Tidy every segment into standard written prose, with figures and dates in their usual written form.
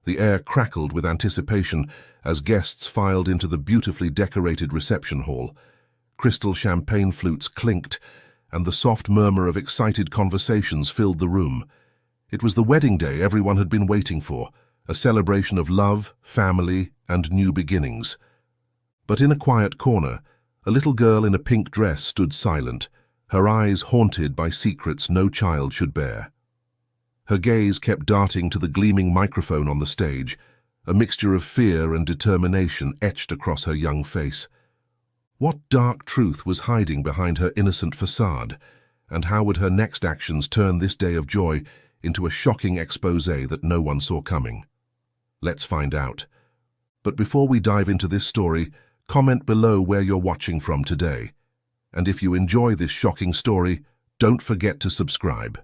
The air crackled with anticipation as guests filed into the beautifully decorated reception hall. Crystal champagne flutes clinked, and the soft murmur of excited conversations filled the room. It was the wedding day everyone had been waiting for, a celebration of love, family, and new beginnings. But in a quiet corner, a little girl in a pink dress stood silent, her eyes haunted by secrets no child should bear. Her gaze kept darting to the gleaming microphone on the stage, a mixture of fear and determination etched across her young face. What dark truth was hiding behind her innocent facade, and how would her next actions turn this day of joy into a shocking exposé that no one saw coming? Let's find out. But before we dive into this story, comment below where you're watching from today. And if you enjoy this shocking story, don't forget to subscribe.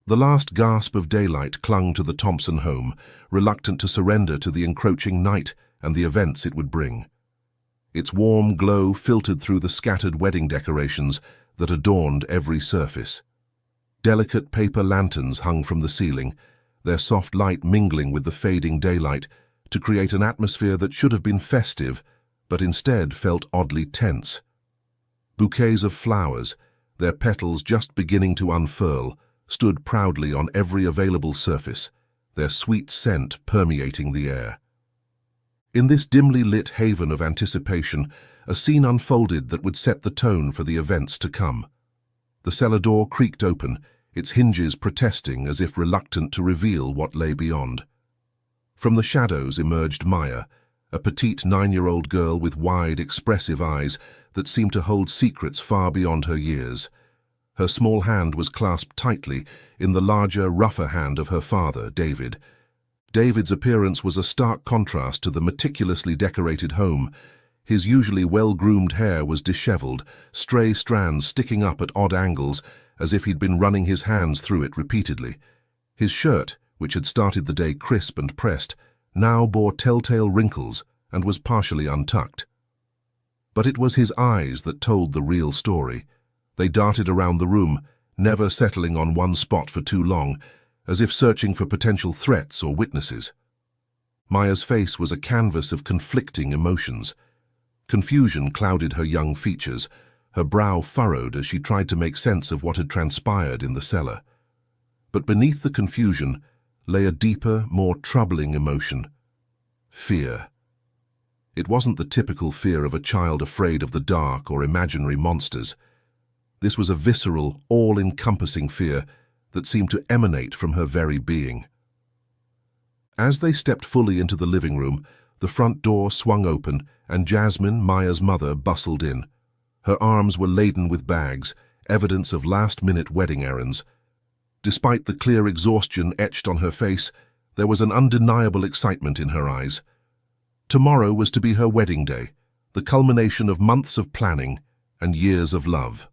The last gasp of daylight clung to the Thompson home, reluctant to surrender to the encroaching night and the events it would bring. Its warm glow filtered through the scattered wedding decorations that adorned every surface. Delicate paper lanterns hung from the ceiling, their soft light mingling with the fading daylight to create an atmosphere that should have been festive, but instead felt oddly tense. Bouquets of flowers, their petals just beginning to unfurl, stood proudly on every available surface, their sweet scent permeating the air. In this dimly lit haven of anticipation, a scene unfolded that would set the tone for the events to come. The cellar door creaked open, its hinges protesting as if reluctant to reveal what lay beyond. From the shadows emerged Maya, a petite 9-year-old girl with wide, expressive eyes that seemed to hold secrets far beyond her years. Her small hand was clasped tightly in the larger, rougher hand of her father, David. David's appearance was a stark contrast to the meticulously decorated home. His usually well-groomed hair was disheveled, stray strands sticking up at odd angles as if he'd been running his hands through it repeatedly. His shirt, which had started the day crisp and pressed, now bore telltale wrinkles and was partially untucked. But it was his eyes that told the real story. They darted around the room, never settling on one spot for too long, as if searching for potential threats or witnesses. Maya's face was a canvas of conflicting emotions. Confusion clouded her young features, her brow furrowed as she tried to make sense of what had transpired in the cellar. But beneath the confusion lay a deeper, more troubling emotion: fear. It wasn't the typical fear of a child afraid of the dark or imaginary monsters. This was a visceral, all-encompassing fear that seemed to emanate from her very being. As they stepped fully into the living room, the front door swung open and Jasmine, Maya's mother, bustled in. Her arms were laden with bags, evidence of last-minute wedding errands. Despite the clear exhaustion etched on her face, there was an undeniable excitement in her eyes. Tomorrow was to be her wedding day, the culmination of months of planning and years of love.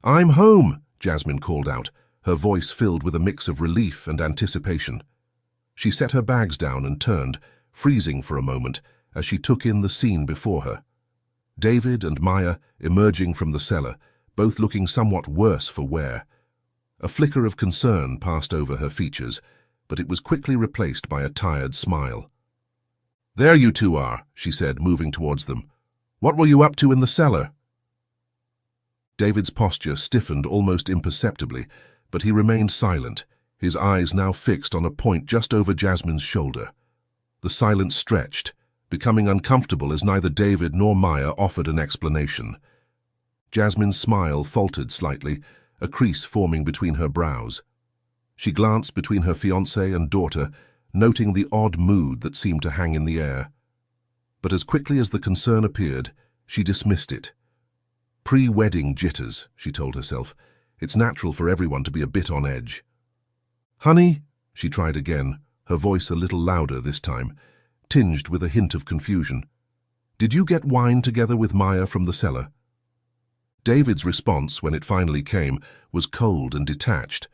"I'm home," Jasmine called out, her voice filled with a mix of relief and anticipation. She set her bags down and turned, freezing for a moment as she took in the scene before her. David and Maya emerging from the cellar, both looking somewhat worse for wear. A flicker of concern passed over her features, but it was quickly replaced by a tired smile. "There you two are," she said, moving towards them. "What were you up to in the cellar?" David's posture stiffened almost imperceptibly, but he remained silent, his eyes now fixed on a point just over Jasmine's shoulder. The silence stretched, becoming uncomfortable as neither David nor Maya offered an explanation. Jasmine's smile faltered slightly, a crease forming between her brows. She glanced between her fiancé and daughter, noting the odd mood that seemed to hang in the air. But as quickly as the concern appeared, she dismissed it. "Pre-wedding jitters," she told herself. "It's natural for everyone to be a bit on edge." "Honey," she tried again, her voice a little louder this time, tinged with a hint of confusion. "Did you get wine together with Maya from the cellar?" David's response, when it finally came, was cold and detached,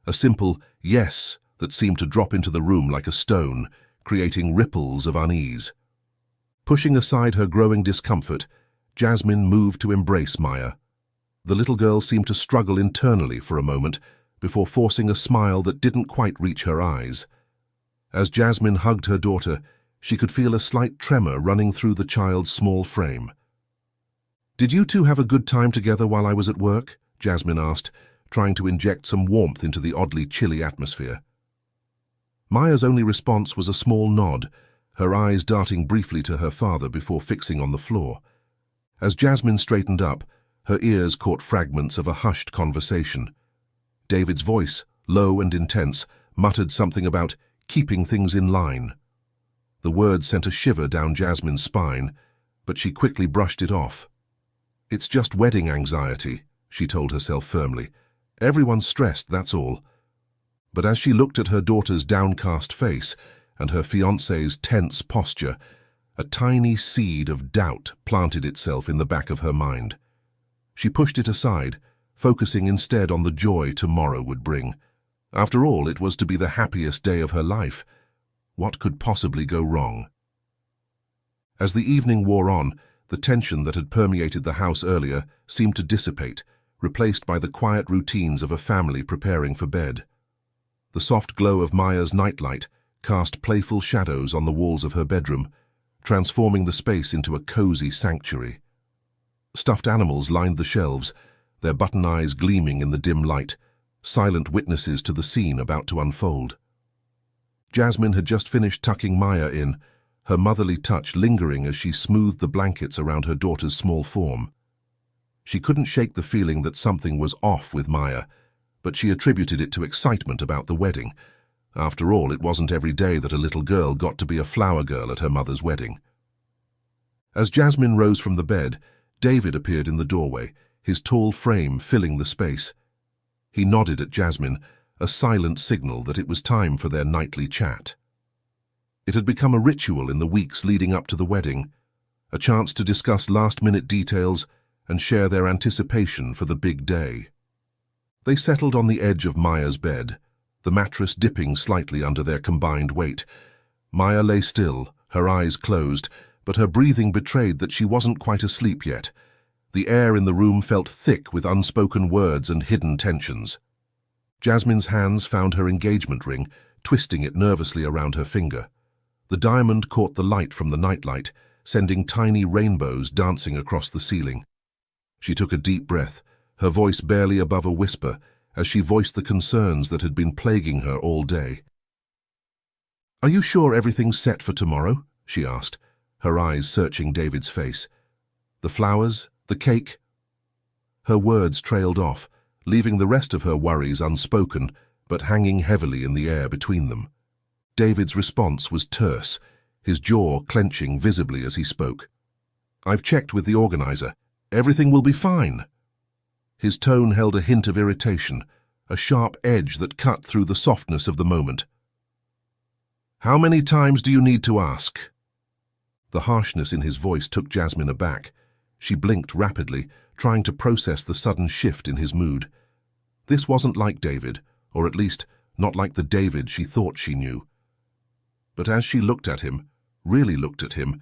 a simple yes that seemed to drop into the room like a stone, creating ripples of unease. Pushing aside her growing discomfort, Jasmine moved to embrace Maya. The little girl seemed to struggle internally for a moment before forcing a smile that didn't quite reach her eyes. As Jasmine hugged her daughter, she could feel a slight tremor running through the child's small frame. "Did you two have a good time together while I was at work?" Jasmine asked, trying to inject some warmth into the oddly chilly atmosphere. Maya's only response was a small nod, her eyes darting briefly to her father before fixing on the floor. As Jasmine straightened up, her ears caught fragments of a hushed conversation. David's voice, low and intense, muttered something about keeping things in line. The words sent a shiver down Jasmine's spine, but she quickly brushed it off. "It's just wedding anxiety," she told herself firmly. "Everyone's stressed, that's all." But as she looked at her daughter's downcast face and her fiancé's tense posture, a tiny seed of doubt planted itself in the back of her mind. She pushed it aside, focusing instead on the joy tomorrow would bring. After all, it was to be the happiest day of her life. What could possibly go wrong? As the evening wore on, the tension that had permeated the house earlier seemed to dissipate, replaced by the quiet routines of a family preparing for bed. The soft glow of Maya's nightlight cast playful shadows on the walls of her bedroom, transforming the space into a cozy sanctuary. Stuffed animals lined the shelves, their button eyes gleaming in the dim light, silent witnesses to the scene about to unfold. Jasmine had just finished tucking Maya in, her motherly touch lingering as she smoothed the blankets around her daughter's small form. She couldn't shake the feeling that something was off with Maya, but she attributed it to excitement about the wedding. After all, it wasn't every day that a little girl got to be a flower girl at her mother's wedding. As Jasmine rose from the bed, David appeared in the doorway, his tall frame filling the space. He nodded at Jasmine, a silent signal that it was time for their nightly chat. It had become a ritual in the weeks leading up to the wedding, a chance to discuss last-minute details and share their anticipation for the big day. They settled on the edge of Maya's bed, the mattress dipping slightly under their combined weight. Maya lay still, her eyes closed, but her breathing betrayed that she wasn't quite asleep yet. The air in the room felt thick with unspoken words and hidden tensions. Jasmine's hands found her engagement ring, twisting it nervously around her finger. The diamond caught the light from the nightlight, sending tiny rainbows dancing across the ceiling. She took a deep breath, her voice barely above a whisper, as she voiced the concerns that had been plaguing her all day. "Are you sure everything's set for tomorrow?" she asked, her eyes searching David's face. "The flowers? The cake?" Her words trailed off, leaving the rest of her worries unspoken, but hanging heavily in the air between them. David's response was terse, his jaw clenching visibly as he spoke. "I've checked with the organizer. Everything will be fine." His tone held a hint of irritation, a sharp edge that cut through the softness of the moment. "How many times do you need to ask?" The harshness in his voice took Jasmine aback. She blinked rapidly, trying to process the sudden shift in his mood. This wasn't like David, or at least not like the David she thought she knew. But as she looked at him, really looked at him,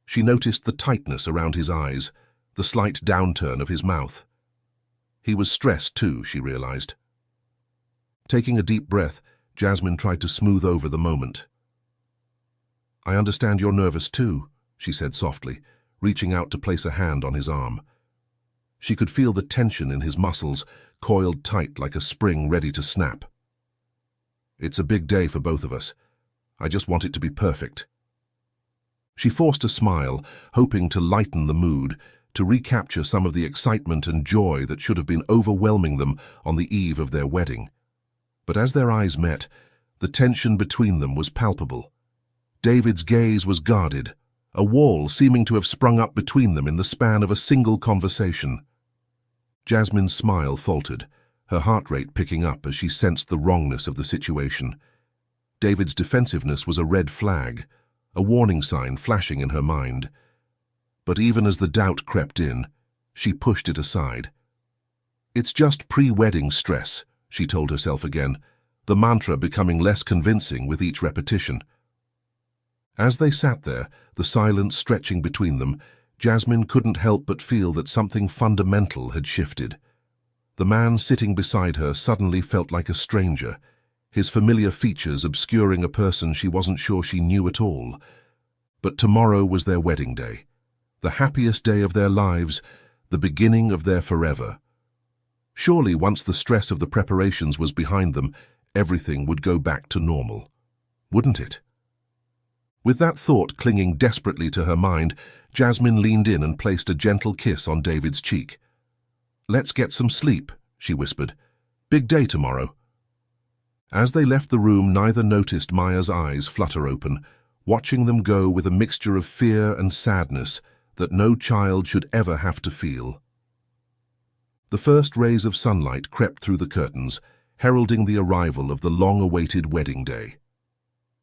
she noticed the tightness around his eyes, the slight downturn of his mouth. He was stressed too, she realized. Taking a deep breath, Jasmine tried to smooth over the moment. "I understand you're nervous too," she said softly, reaching out to place a hand on his arm. She could feel the tension in his muscles, coiled tight like a spring ready to snap. "It's a big day for both of us. I just want it to be perfect." She forced a smile, hoping to lighten the mood, to recapture some of the excitement and joy that should have been overwhelming them on the eve of their wedding. But as their eyes met, the tension between them was palpable. David's gaze was guarded, a wall seeming to have sprung up between them in the span of a single conversation. Jasmine's smile faltered, her heart rate picking up as she sensed the wrongness of the situation. David's defensiveness was a red flag, a warning sign flashing in her mind. But even as the doubt crept in, she pushed it aside. "It's just pre-wedding stress," she told herself again, the mantra becoming less convincing with each repetition. As they sat there, the silence stretching between them, Jasmine couldn't help but feel that something fundamental had shifted. The man sitting beside her suddenly felt like a stranger, his familiar features obscuring a person she wasn't sure she knew at all. But tomorrow was their wedding day, the happiest day of their lives, the beginning of their forever. Surely, once the stress of the preparations was behind them, everything would go back to normal. Wouldn't it? With that thought clinging desperately to her mind, Jasmine leaned in and placed a gentle kiss on David's cheek. "Let's get some sleep," she whispered. "Big day tomorrow." As they left the room, neither noticed Maya's eyes flutter open, watching them go with a mixture of fear and sadness that no child should ever have to feel. The first rays of sunlight crept through the curtains, heralding the arrival of the long-awaited wedding day.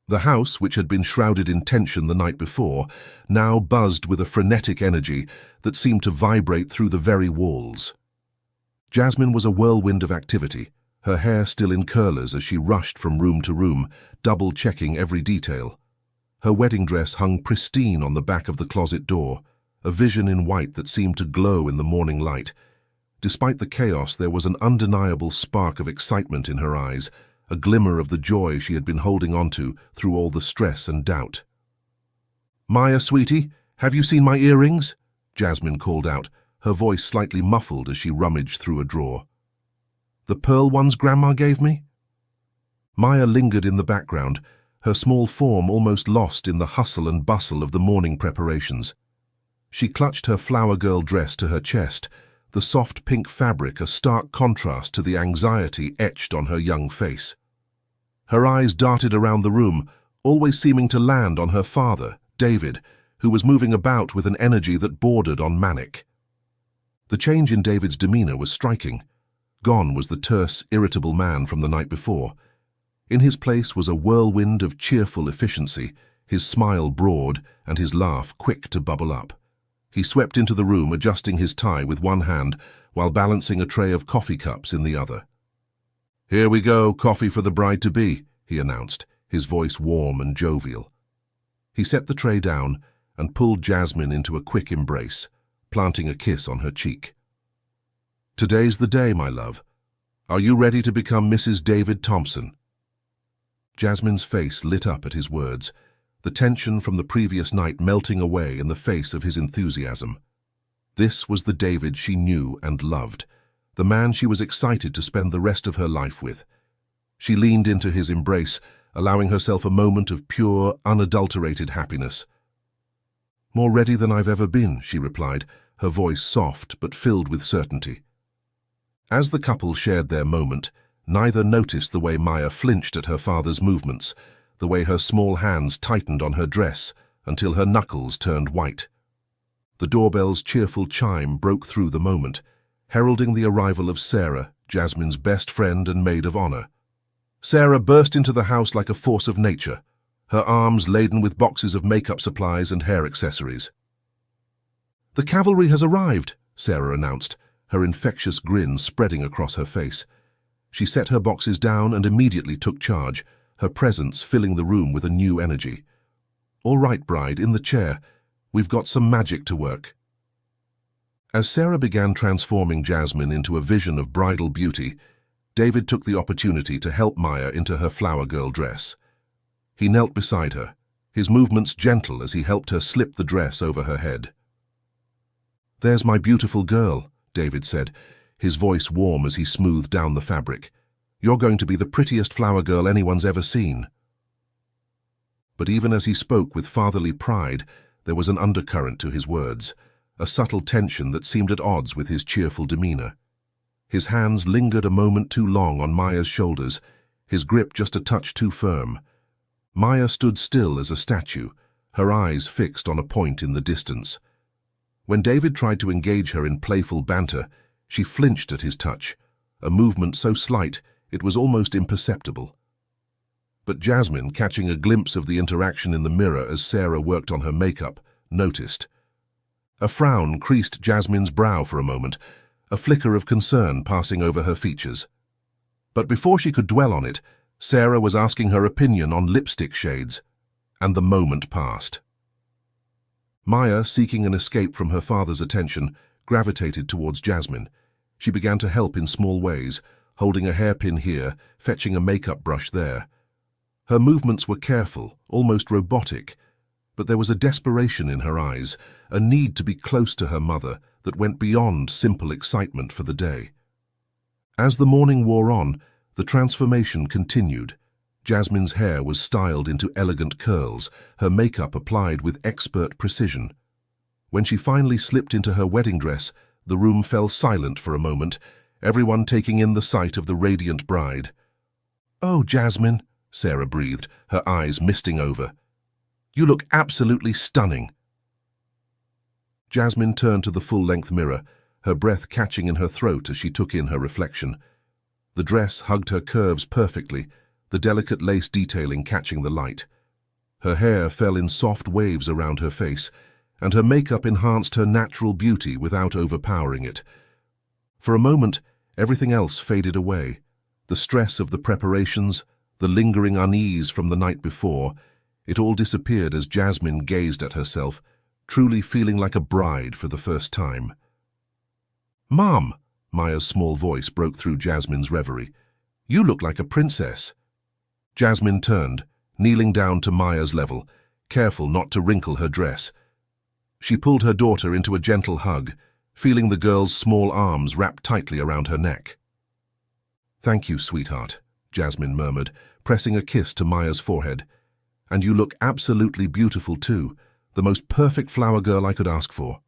The house, which had been shrouded in tension the night before, now buzzed with a frenetic energy that seemed to vibrate through the very walls. Jasmine was a whirlwind of activity, her hair still in curlers as she rushed from room to room, double-checking every detail. Her wedding dress hung pristine on the back of the closet door, a vision in white that seemed to glow in the morning light. Despite the chaos, there was an undeniable spark of excitement in her eyes, a glimmer of the joy she had been holding onto through all the stress and doubt. "Maya, sweetie, have you seen my earrings?" Jasmine called out, her voice slightly muffled as she rummaged through a drawer. "The pearl ones Grandma gave me?" Maya lingered in the background, her small form almost lost in the hustle and bustle of the morning preparations. She clutched her flower girl dress to her chest, the soft pink fabric a stark contrast to the anxiety etched on her young face. Her eyes darted around the room, always seeming to land on her father, David, who was moving about with an energy that bordered on manic. The change in David's demeanor was striking. Gone was the terse, irritable man from the night before. In his place was a whirlwind of cheerful efficiency, his smile broad and his laugh quick to bubble up. He swept into the room, adjusting his tie with one hand while balancing a tray of coffee cups in the other. "Here we go, coffee for the bride-to-be," he announced, his voice warm and jovial. He set the tray down and pulled Jasmine into a quick embrace, planting a kiss on her cheek. "Today's the day, my love. Are you ready to become Mrs. David Thompson?" Jasmine's face lit up at his words, the tension from the previous night melting away in the face of his enthusiasm. This was the David she knew and loved, the man she was excited to spend the rest of her life with. She leaned into his embrace, allowing herself a moment of pure, unadulterated happiness. "More ready than I've ever been," she replied, her voice soft but filled with certainty. As the couple shared their moment, neither noticed the way Maya flinched at her father's movements, the way her small hands tightened on her dress until her knuckles turned white. The doorbell's cheerful chime broke through the moment, heralding the arrival of Sarah, Jasmine's best friend and maid of honor. Sarah burst into the house like a force of nature, her arms laden with boxes of makeup supplies and hair accessories. "The cavalry has arrived," Sarah announced, her infectious grin spreading across her face. She set her boxes down and immediately took charge, her presence filling the room with a new energy. "All right, bride, in the chair. We've got some magic to work." As Sarah began transforming Jasmine into a vision of bridal beauty, David took the opportunity to help Maya into her flower girl dress. He knelt beside her, his movements gentle as he helped her slip the dress over her head. "There's my beautiful girl," David said, his voice warm as he smoothed down the fabric. "You're going to be the prettiest flower girl anyone's ever seen." But even as he spoke with fatherly pride, there was an undercurrent to his words, a subtle tension that seemed at odds with his cheerful demeanor. His hands lingered a moment too long on Maya's shoulders, his grip just a touch too firm. Maya stood still as a statue, her eyes fixed on a point in the distance. When David tried to engage her in playful banter, she flinched at his touch, a movement so slight it was almost imperceptible. But Jasmine, catching a glimpse of the interaction in the mirror as Sarah worked on her makeup, noticed. A frown creased Jasmine's brow for a moment, a flicker of concern passing over her features. But before she could dwell on it, Sarah was asking her opinion on lipstick shades, and the moment passed. Maya, seeking an escape from her father's attention, gravitated towards Jasmine. She began to help in small ways, holding a hairpin here, fetching a makeup brush there. Her movements were careful, almost robotic, but there was a desperation in her eyes, a need to be close to her mother that went beyond simple excitement for the day. As the morning wore on, the transformation continued. Jasmine's hair was styled into elegant curls, her makeup applied with expert precision. When she finally slipped into her wedding dress, the room fell silent for a moment, everyone taking in the sight of the radiant bride. "Oh, Jasmine," Sarah breathed, her eyes misting over. "You look absolutely stunning." Jasmine turned to the full-length mirror, her breath catching in her throat as she took in her reflection. The dress hugged her curves perfectly, the delicate lace detailing catching the light. Her hair fell in soft waves around her face, and her makeup enhanced her natural beauty without overpowering it. For a moment, everything else faded away. The stress of the preparations, the lingering unease from the night before, it all disappeared as Jasmine gazed at herself, truly feeling like a bride for the first time. "Mom," Maya's small voice broke through Jasmine's reverie. "You look like a princess." Jasmine turned, kneeling down to Maya's level, careful not to wrinkle her dress. She pulled her daughter into a gentle hug, feeling the girl's small arms wrapped tightly around her neck. "Thank you, sweetheart," Jasmine murmured, pressing a kiss to Maya's forehead. "And you look absolutely beautiful too, the most perfect flower girl I could ask for."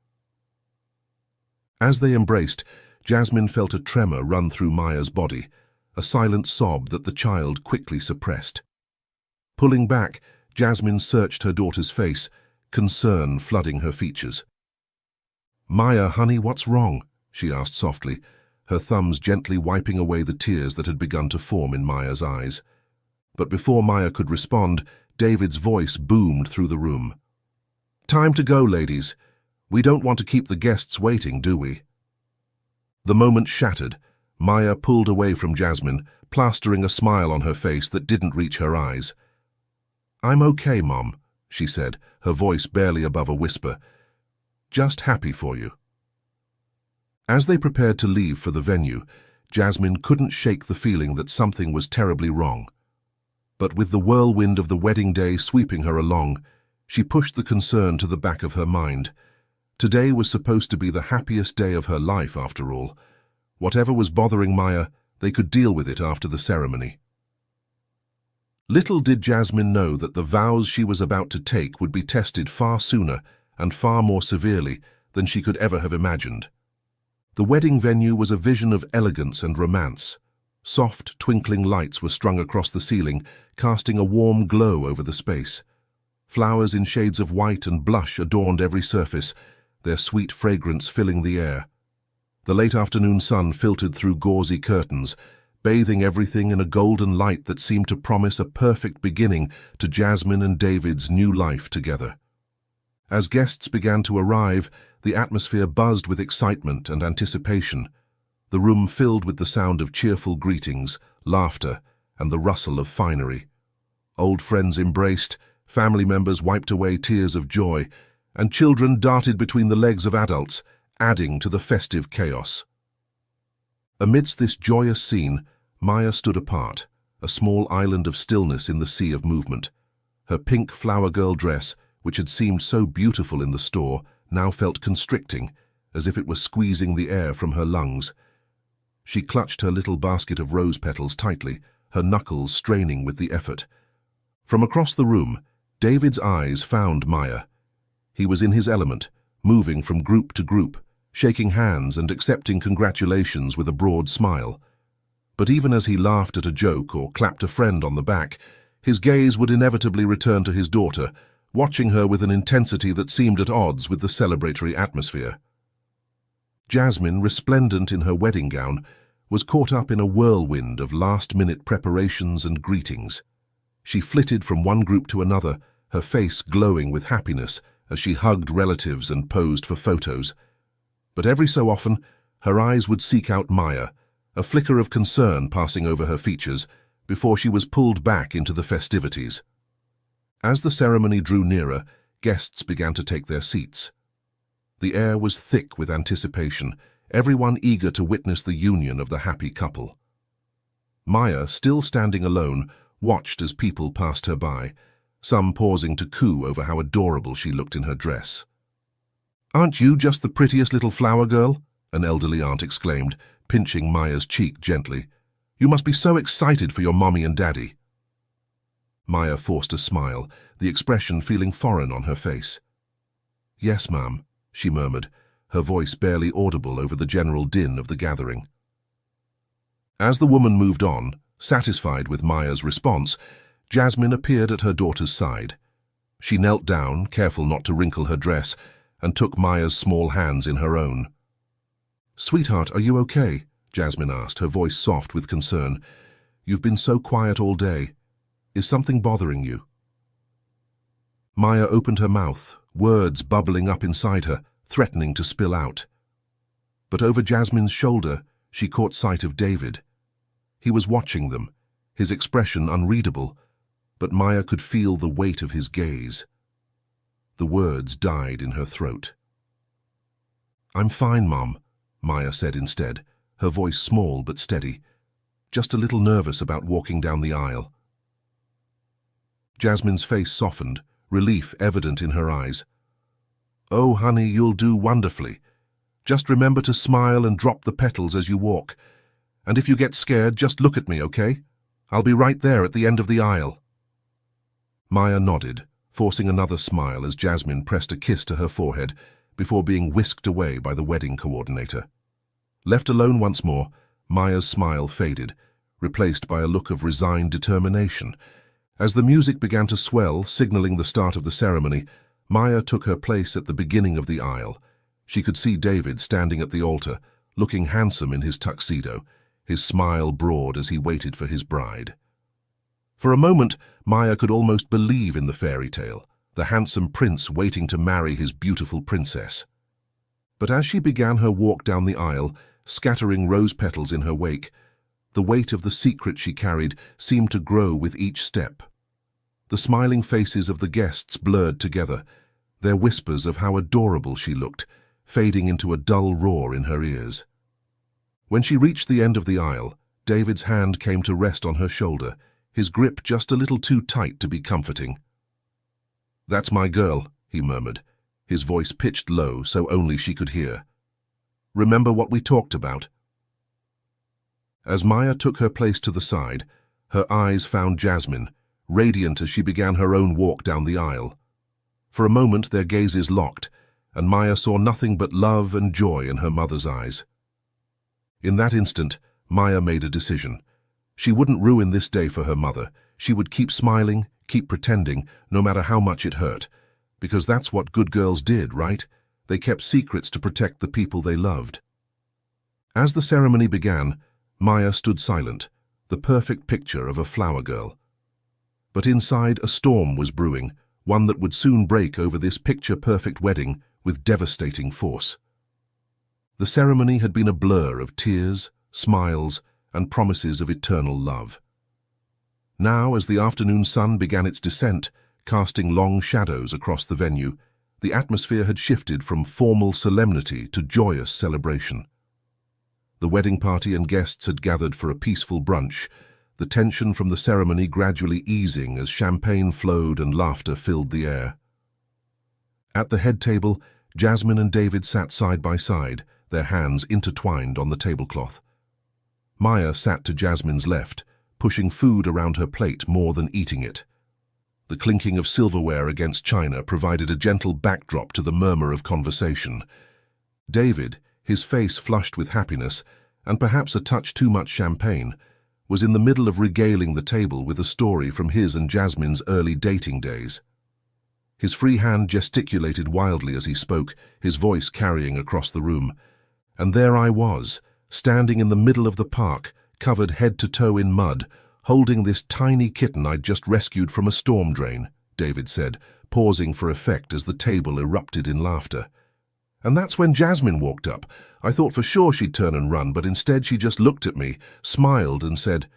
As they embraced, Jasmine felt a tremor run through Maya's body, a silent sob that the child quickly suppressed. Pulling back, Jasmine searched her daughter's face, concern flooding her features. "Maya, honey, what's wrong?" she asked softly, her thumbs gently wiping away the tears that had begun to form in Maya's eyes. But before Maya could respond, David's voice boomed through the room. "Time to go, ladies. We don't want to keep the guests waiting, do we?" The moment shattered, Maya pulled away from Jasmine, plastering a smile on her face that didn't reach her eyes. "I'm okay, Mom," she said, her voice barely above a whisper. "Just happy for you." As they prepared to leave for the venue, Jasmine couldn't shake the feeling that something was terribly wrong. But with the whirlwind of the wedding day sweeping her along, she pushed the concern to the back of her mind. Today was supposed to be the happiest day of her life, after all. Whatever was bothering Maya, they could deal with it after the ceremony. Little did Jasmine know that the vows she was about to take would be tested far sooner and far more severely than she could ever have imagined. The wedding venue was a vision of elegance and romance. Soft, twinkling lights were strung across the ceiling, casting a warm glow over the space. Flowers in shades of white and blush adorned every surface, their sweet fragrance filling the air. The late afternoon sun filtered through gauzy curtains, bathing everything in a golden light that seemed to promise a perfect beginning to Jasmine and David's new life together. As guests began to arrive, the atmosphere buzzed with excitement and anticipation, the room filled with the sound of cheerful greetings, laughter, and the rustle of finery. Old friends embraced, family members wiped away tears of joy, and children darted between the legs of adults, adding to the festive chaos. Amidst this joyous scene, Maya stood apart, a small island of stillness in the sea of movement. Her pink flower girl dress, which had seemed so beautiful in the store, now felt constricting, as if it were squeezing the air from her lungs. She clutched her little basket of rose petals tightly, her knuckles straining with the effort. From across the room, David's eyes found Maya. He was in his element, moving from group to group, shaking hands and accepting congratulations with a broad smile. But even as he laughed at a joke or clapped a friend on the back, his gaze would inevitably return to his daughter, watching her with an intensity that seemed at odds with the celebratory atmosphere. Jasmine, resplendent in her wedding gown, was caught up in a whirlwind of last-minute preparations and greetings. She flitted from one group to another, her face glowing with happiness as she hugged relatives and posed for photos. But every so often, her eyes would seek out Maya, a flicker of concern passing over her features, before she was pulled back into the festivities. As the ceremony drew nearer, guests began to take their seats. The air was thick with anticipation, everyone eager to witness the union of the happy couple. Maya, still standing alone, watched as people passed her by, some pausing to coo over how adorable she looked in her dress. "Aren't you just the prettiest little flower girl?" an elderly aunt exclaimed, pinching Maya's cheek gently. "You must be so excited for your mommy and daddy." Maya forced a smile, the expression feeling foreign on her face. "Yes, ma'am," she murmured, her voice barely audible over the general din of the gathering. As the woman moved on, satisfied with Maya's response, Jasmine appeared at her daughter's side. She knelt down, careful not to wrinkle her dress, and took Maya's small hands in her own. "Sweetheart, are you okay?" Jasmine asked, her voice soft with concern. "You've been so quiet all day. Is something bothering you?" Maya opened her mouth, words bubbling up inside her, threatening to spill out. But over Jasmine's shoulder, she caught sight of David. He was watching them, his expression unreadable, but Maya could feel the weight of his gaze. The words died in her throat. "I'm fine, Mom," Maya said instead, her voice small but steady, "just a little nervous about walking down the aisle." Jasmine's face softened, relief evident in her eyes. "Oh, honey, you'll do wonderfully. Just remember to smile and drop the petals as you walk. And if you get scared, just look at me, okay? I'll be right there at the end of the aisle." Maya nodded, forcing another smile as Jasmine pressed a kiss to her forehead before being whisked away by the wedding coordinator. Left alone once more, Maya's smile faded, replaced by a look of resigned determination. As the music began to swell, signaling the start of the ceremony, Maya took her place at the beginning of the aisle. She could see David standing at the altar, looking handsome in his tuxedo, his smile broad as he waited for his bride. For a moment, Maya could almost believe in the fairy tale, the handsome prince waiting to marry his beautiful princess. But as she began her walk down the aisle, scattering rose petals in her wake, the weight of the secret she carried seemed to grow with each step. The smiling faces of the guests blurred together, their whispers of how adorable she looked, fading into a dull roar in her ears. When she reached the end of the aisle, David's hand came to rest on her shoulder, his grip just a little too tight to be comforting. "That's my girl," he murmured, his voice pitched low so only she could hear. "Remember what we talked about?" As Maya took her place to the side, her eyes found Jasmine, radiant as she began her own walk down the aisle. For a moment their gazes locked, and Maya saw nothing but love and joy in her mother's eyes. In that instant, Maya made a decision. She wouldn't ruin this day for her mother. She would keep smiling, keep pretending, no matter how much it hurt. Because that's what good girls did, right? They kept secrets to protect the people they loved. As the ceremony began, Maya stood silent, the perfect picture of a flower girl. But inside, a storm was brewing, one that would soon break over this picture-perfect wedding with devastating force. The ceremony had been a blur of tears, smiles, and promises of eternal love. Now, as the afternoon sun began its descent, casting long shadows across the venue, the atmosphere had shifted from formal solemnity to joyous celebration. The wedding party and guests had gathered for a peaceful brunch, the tension from the ceremony gradually easing as champagne flowed and laughter filled the air. At the head table, Jasmine and David sat side by side, their hands intertwined on the tablecloth. Maya sat to Jasmine's left, pushing food around her plate more than eating it. The clinking of silverware against china provided a gentle backdrop to the murmur of conversation. David, his face flushed with happiness, and perhaps a touch too much champagne, was in the middle of regaling the table with a story from his and Jasmine's early dating days. His free hand gesticulated wildly as he spoke, his voice carrying across the room. And there I was, standing in the middle of the park, covered head to toe in mud, holding this tiny kitten I'd just rescued from a storm drain, David said, pausing for effect as the table erupted in laughter. And that's when Jasmine walked up. I thought for sure she'd turn and run, but instead she just looked at me, smiled and said,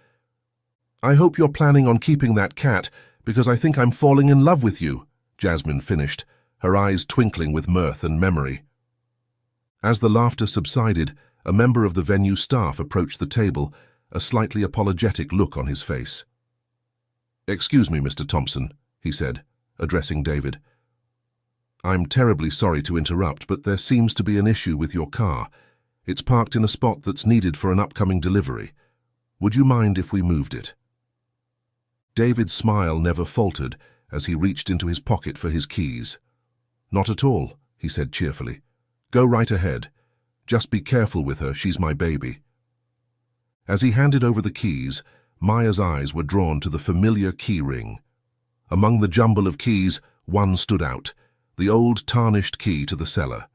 "I hope you're planning on keeping that cat, because I think I'm falling in love with you," Jasmine finished, her eyes twinkling with mirth and memory. As the laughter subsided, a member of the venue staff approached the table, a slightly apologetic look on his face. "Excuse me, Mr. Thompson," he said, addressing David. "I'm terribly sorry to interrupt, but there seems to be an issue with your car. It's parked in a spot that's needed for an upcoming delivery. Would you mind if we moved it?" David's smile never faltered as he reached into his pocket for his keys. "Not at all," he said cheerfully. "Go right ahead. Just be careful with her, she's my baby." As he handed over the keys, Maya's eyes were drawn to the familiar key ring. Among the jumble of keys, one stood out, the old tarnished key to the cellar.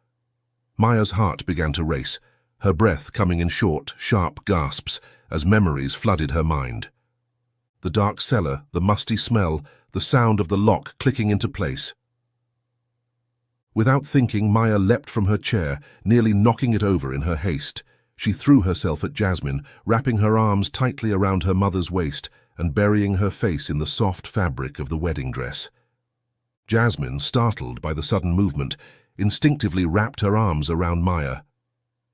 Maya's heart began to race, her breath coming in short, sharp gasps as memories flooded her mind. The dark cellar, the musty smell, the sound of the lock clicking into place. Without thinking, Maya leapt from her chair, nearly knocking it over in her haste. She threw herself at Jasmine, wrapping her arms tightly around her mother's waist and burying her face in the soft fabric of the wedding dress. Jasmine, startled by the sudden movement, instinctively wrapped her arms around Maya.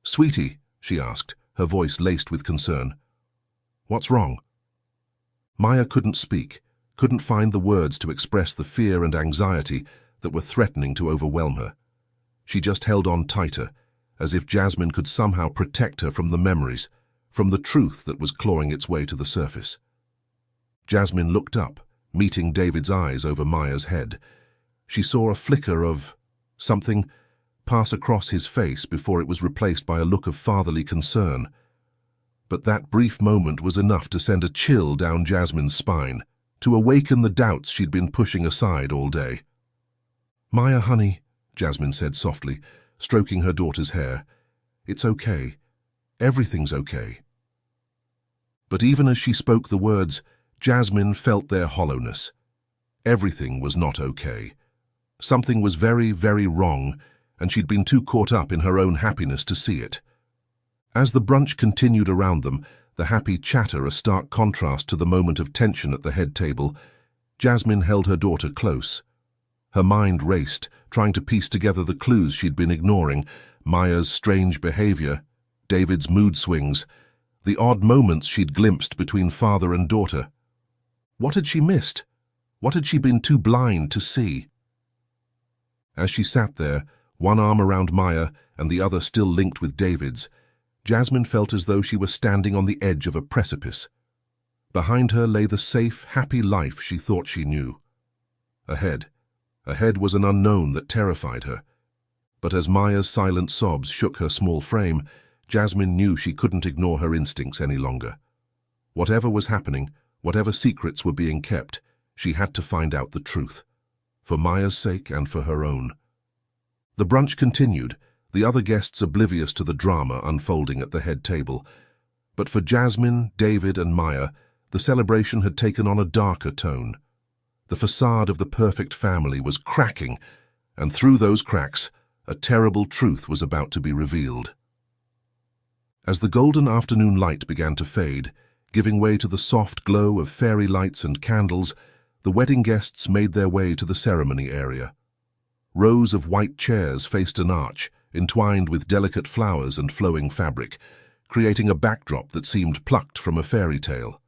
"Sweetie," she asked, her voice laced with concern. "What's wrong?" Maya couldn't speak, couldn't find the words to express the fear and anxiety that were threatening to overwhelm her. She just held on tighter, as if Jasmine could somehow protect her from the memories, from the truth that was clawing its way to the surface. Jasmine looked up, meeting David's eyes over Maya's head. She saw a flicker of something pass across his face before it was replaced by a look of fatherly concern. But that brief moment was enough to send a chill down Jasmine's spine, to awaken the doubts she'd been pushing aside all day. "Maya, honey," Jasmine said softly, stroking her daughter's hair. "It's okay. Everything's okay." But even as she spoke the words, Jasmine felt their hollowness. Everything was not okay. Something was very, very wrong, and she'd been too caught up in her own happiness to see it. As the brunch continued around them, the happy chatter a stark contrast to the moment of tension at the head table, Jasmine held her daughter close. Her mind raced, trying to piece together the clues she'd been ignoring, Maya's strange behavior, David's mood swings, the odd moments she'd glimpsed between father and daughter. What had she missed? What had she been too blind to see? As she sat there, one arm around Maya and the other still linked with David's, Jasmine felt as though she were standing on the edge of a precipice. Behind her lay the safe, happy life she thought she knew. Ahead was an unknown that terrified her. But as Maya's silent sobs shook her small frame, Jasmine knew she couldn't ignore her instincts any longer. Whatever was happening, whatever secrets were being kept, she had to find out the truth, for Maya's sake and for her own. The brunch continued, the other guests oblivious to the drama unfolding at the head table. But for Jasmine, David, and Maya, the celebration had taken on a darker tone. The facade of the perfect family was cracking, and through those cracks, a terrible truth was about to be revealed. As the golden afternoon light began to fade, giving way to the soft glow of fairy lights and candles, the wedding guests made their way to the ceremony area. Rows of white chairs faced an arch, entwined with delicate flowers and flowing fabric, creating a backdrop that seemed plucked from a fairy tale.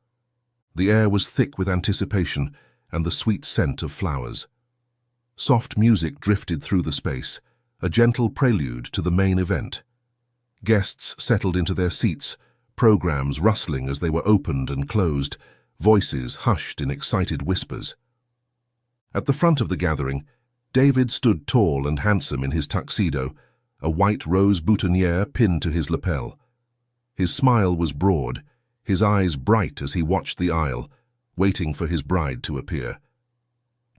The air was thick with anticipation and the sweet scent of flowers. Soft music drifted through the space, a gentle prelude to the main event. Guests settled into their seats, programs rustling as they were opened and closed, voices hushed in excited whispers. At the front of the gathering, David stood tall and handsome in his tuxedo, a white rose boutonniere pinned to his lapel. His smile was broad, his eyes bright as he watched the aisle, waiting for his bride to appear.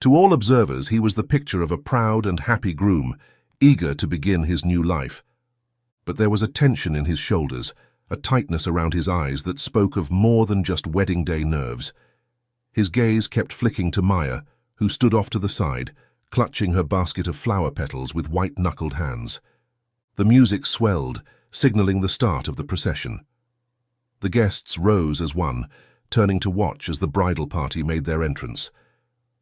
To all observers, he was the picture of a proud and happy groom, eager to begin his new life. But there was a tension in his shoulders, a tightness around his eyes that spoke of more than just wedding day nerves. His gaze kept flicking to Maya, who stood off to the side, clutching her basket of flower petals with white-knuckled hands. The music swelled, signaling the start of the procession. The guests rose as one, turning to watch as the bridal party made their entrance.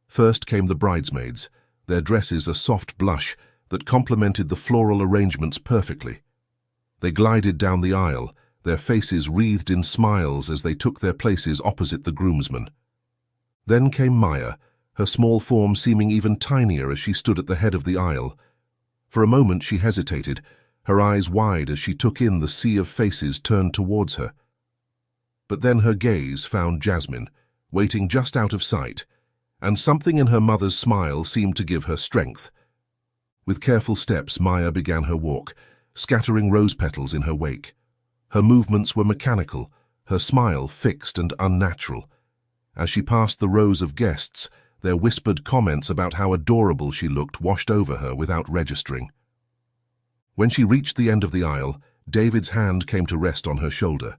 First came the bridesmaids, their dresses a soft blush that complemented the floral arrangements perfectly. They glided down the aisle, their faces wreathed in smiles as they took their places opposite the groomsmen. Then came Maya, her small form seeming even tinier as she stood at the head of the aisle. For a moment she hesitated, her eyes wide as she took in the sea of faces turned towards her. But then her gaze found Jasmine, waiting just out of sight, and something in her mother's smile seemed to give her strength. With careful steps, Maya began her walk, scattering rose petals in her wake. Her movements were mechanical, her smile fixed and unnatural. As she passed the rows of guests, their whispered comments about how adorable she looked washed over her without registering. When she reached the end of the aisle, David's hand came to rest on her shoulder.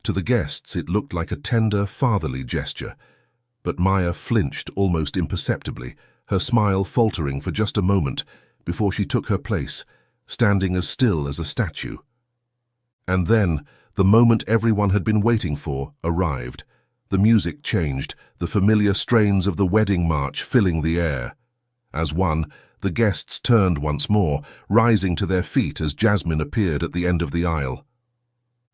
To the guests it looked like a tender, fatherly gesture, but Maya flinched almost imperceptibly, her smile faltering for just a moment before she took her place, standing as still as a statue. And then, the moment everyone had been waiting for arrived. The music changed, the familiar strains of the wedding march filling the air. As one, the guests turned once more, rising to their feet as Jasmine appeared at the end of the aisle.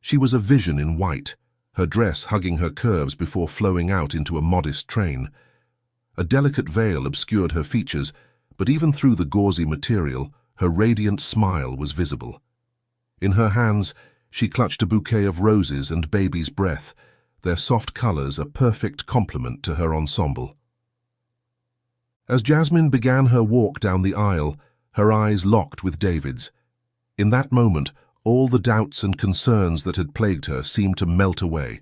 She was a vision in white, her dress hugging her curves before flowing out into a modest train. A delicate veil obscured her features, but even through the gauzy material, her radiant smile was visible. In her hands, she clutched a bouquet of roses and baby's breath, their soft colors a perfect complement to her ensemble. As Jasmine began her walk down the aisle, her eyes locked with David's. In that moment, all the doubts and concerns that had plagued her seemed to melt away.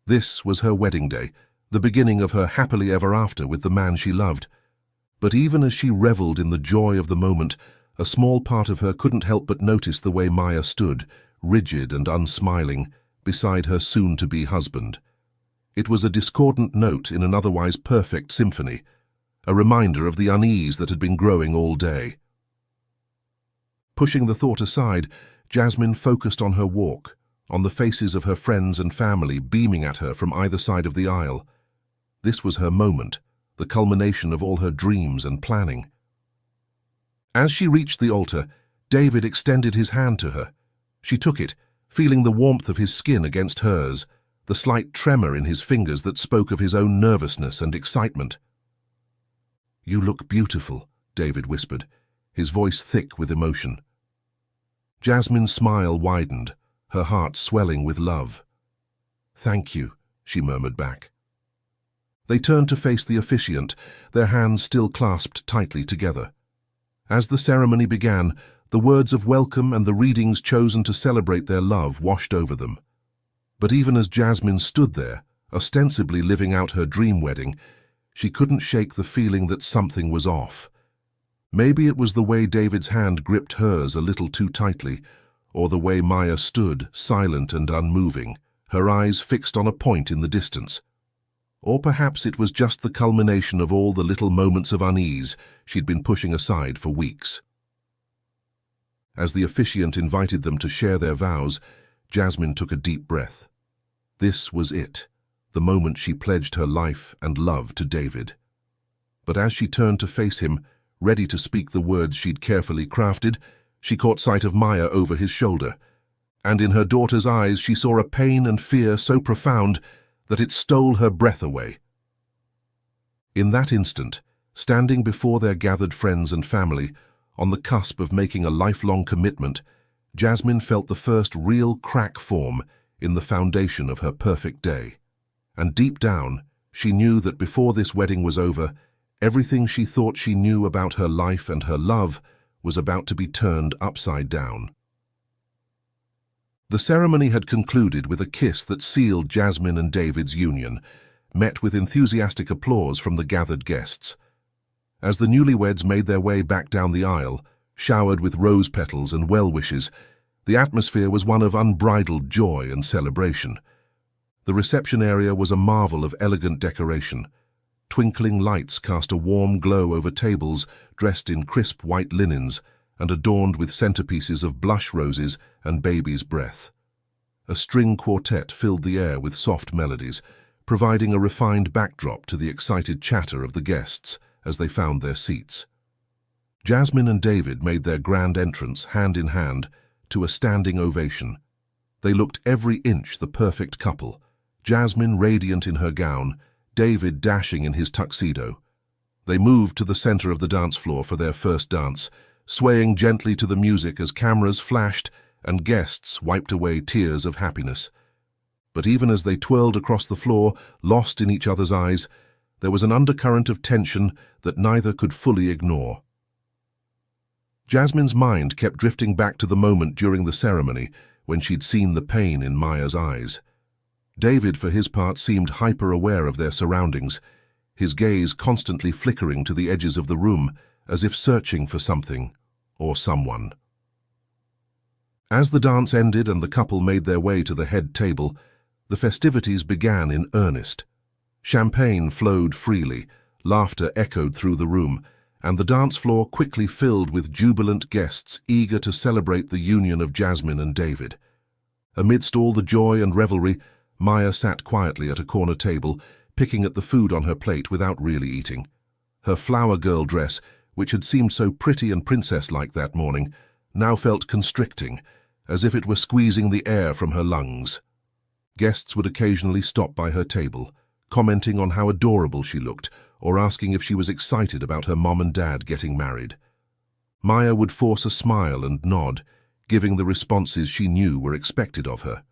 This was her wedding day, the beginning of her happily ever after with the man she loved. But even as she reveled in the joy of the moment, a small part of her couldn't help but notice the way Maya stood, rigid and unsmiling, beside her soon-to-be husband. It was a discordant note in an otherwise perfect symphony, a reminder of the unease that had been growing all day. Pushing the thought aside, Jasmine focused on her walk, on the faces of her friends and family beaming at her from either side of the aisle. This was her moment, the culmination of all her dreams and planning. As she reached the altar, David extended his hand to her. She took it, feeling the warmth of his skin against hers, the slight tremor in his fingers that spoke of his own nervousness and excitement. "You look beautiful," David whispered, his voice thick with emotion. Jasmine's smile widened, her heart swelling with love. "Thank you," she murmured back. They turned to face the officiant, their hands still clasped tightly together. As the ceremony began, the words of welcome and the readings chosen to celebrate their love washed over them. But even as Jasmine stood there, ostensibly living out her dream wedding, she couldn't shake the feeling that something was off. Maybe it was the way David's hand gripped hers a little too tightly, or the way Maya stood, silent and unmoving, her eyes fixed on a point in the distance. Or perhaps it was just the culmination of all the little moments of unease she'd been pushing aside for weeks. As the officiant invited them to share their vows, Jasmine took a deep breath. This was it, the moment she pledged her life and love to David. But as she turned to face him, ready to speak the words she'd carefully crafted, she caught sight of Maya over his shoulder, and in her daughter's eyes she saw a pain and fear so profound that it stole her breath away. In that instant, standing before their gathered friends and family, on the cusp of making a lifelong commitment, Jasmine felt the first real crack form in the foundation of her perfect day. And deep down, she knew that before this wedding was over, everything she thought she knew about her life and her love was about to be turned upside down. The ceremony had concluded with a kiss that sealed Jasmine and David's union, met with enthusiastic applause from the gathered guests. As the newlyweds made their way back down the aisle, showered with rose petals and well-wishes, the atmosphere was one of unbridled joy and celebration. The reception area was a marvel of elegant decoration. Twinkling lights cast a warm glow over tables dressed in crisp white linens and adorned with centerpieces of blush roses and baby's breath. A string quartet filled the air with soft melodies, providing a refined backdrop to the excited chatter of the guests as they found their seats. Jasmine and David made their grand entrance hand in hand to a standing ovation. They looked every inch the perfect couple, Jasmine radiant in her gown, David dashing in his tuxedo. They moved to the center of the dance floor for their first dance, swaying gently to the music as cameras flashed and guests wiped away tears of happiness. But even as they twirled across the floor, lost in each other's eyes, there was an undercurrent of tension that neither could fully ignore. Jasmine's mind kept drifting back to the moment during the ceremony when she'd seen the pain in Maya's eyes. David, for his part, seemed hyper-aware of their surroundings, his gaze constantly flickering to the edges of the room as if searching for something or someone. As the dance ended and the couple made their way to the head table, the festivities began in earnest. Champagne flowed freely, laughter echoed through the room, and the dance floor quickly filled with jubilant guests eager to celebrate the union of Jasmine and David. Amidst all the joy and revelry, Maya sat quietly at a corner table, picking at the food on her plate without really eating. Her flower girl dress, which had seemed so pretty and princess-like that morning, now felt constricting, as if it were squeezing the air from her lungs. Guests would occasionally stop by her table, commenting on how adorable she looked, or asking if she was excited about her mom and dad getting married. Maya would force a smile and nod, giving the responses she knew were expected of her.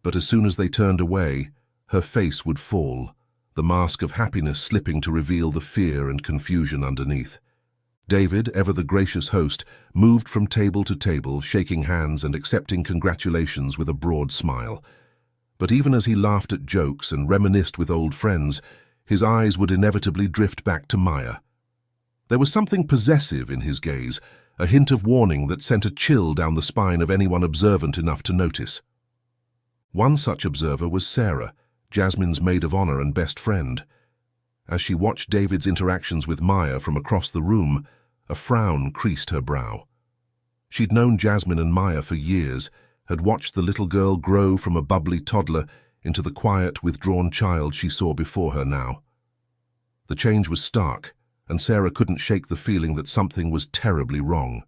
But as soon as they turned away, her face would fall, the mask of happiness slipping to reveal the fear and confusion underneath. David, ever the gracious host, moved from table to table, shaking hands and accepting congratulations with a broad smile. But even as he laughed at jokes and reminisced with old friends, his eyes would inevitably drift back to Maya. There was something possessive in his gaze, a hint of warning that sent a chill down the spine of anyone observant enough to notice. One such observer was Sarah, Jasmine's maid of honor and best friend. As she watched David's interactions with Maya from across the room, a frown creased her brow. She'd known Jasmine and Maya for years, had watched the little girl grow from a bubbly toddler into the quiet, withdrawn child she saw before her now. The change was stark, and Sarah couldn't shake the feeling that something was terribly wrong.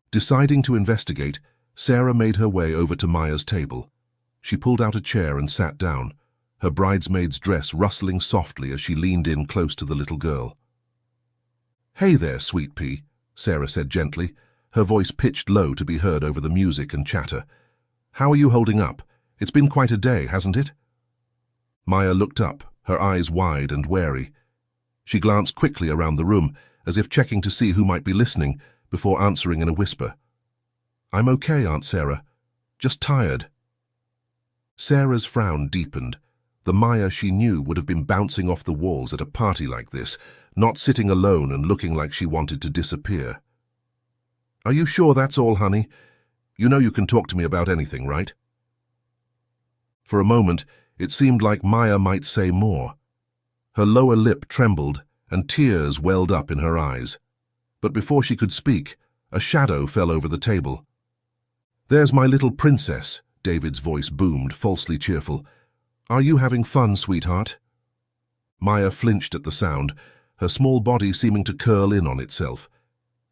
Deciding to investigate, Sarah made her way over to Maya's table. She pulled out a chair and sat down, her bridesmaid's dress rustling softly as she leaned in close to the little girl. "Hey there, sweet pea," Sarah said gently, her voice pitched low to be heard over the music and chatter. "How are you holding up? It's been quite a day, hasn't it?" Maya looked up, her eyes wide and wary. She glanced quickly around the room, as if checking to see who might be listening, before answering in a whisper. "I'm okay, Aunt Sarah. Just tired." Sarah's frown deepened. The Maya she knew would have been bouncing off the walls at a party like this, not sitting alone and looking like she wanted to disappear. "Are you sure that's all, honey? You know you can talk to me about anything, right?" For a moment, it seemed like Maya might say more. Her lower lip trembled, and tears welled up in her eyes. But before she could speak, a shadow fell over the table. "There's my little princess," David's voice boomed, falsely cheerful. "Are you having fun, sweetheart?" Maya flinched at the sound, her small body seeming to curl in on itself.